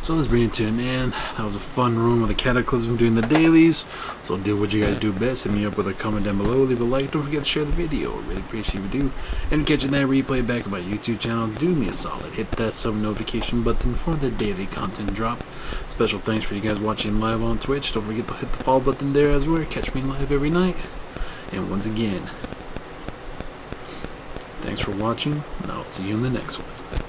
So let's bring it to an end. That was a fun room with a cataclysm doing the dailies. So do what you guys do best. Hit me up with a comment down below. Leave a like. Don't forget to share the video. I really appreciate if you do. And catching that replay back on my YouTube channel, do me a solid. Hit that sub notification button for the daily content drop. Special thanks for you guys watching live on Twitch. Don't forget to hit the follow button there as well. Catch me live every night. And once again, thanks for watching, and I'll see you in the next one.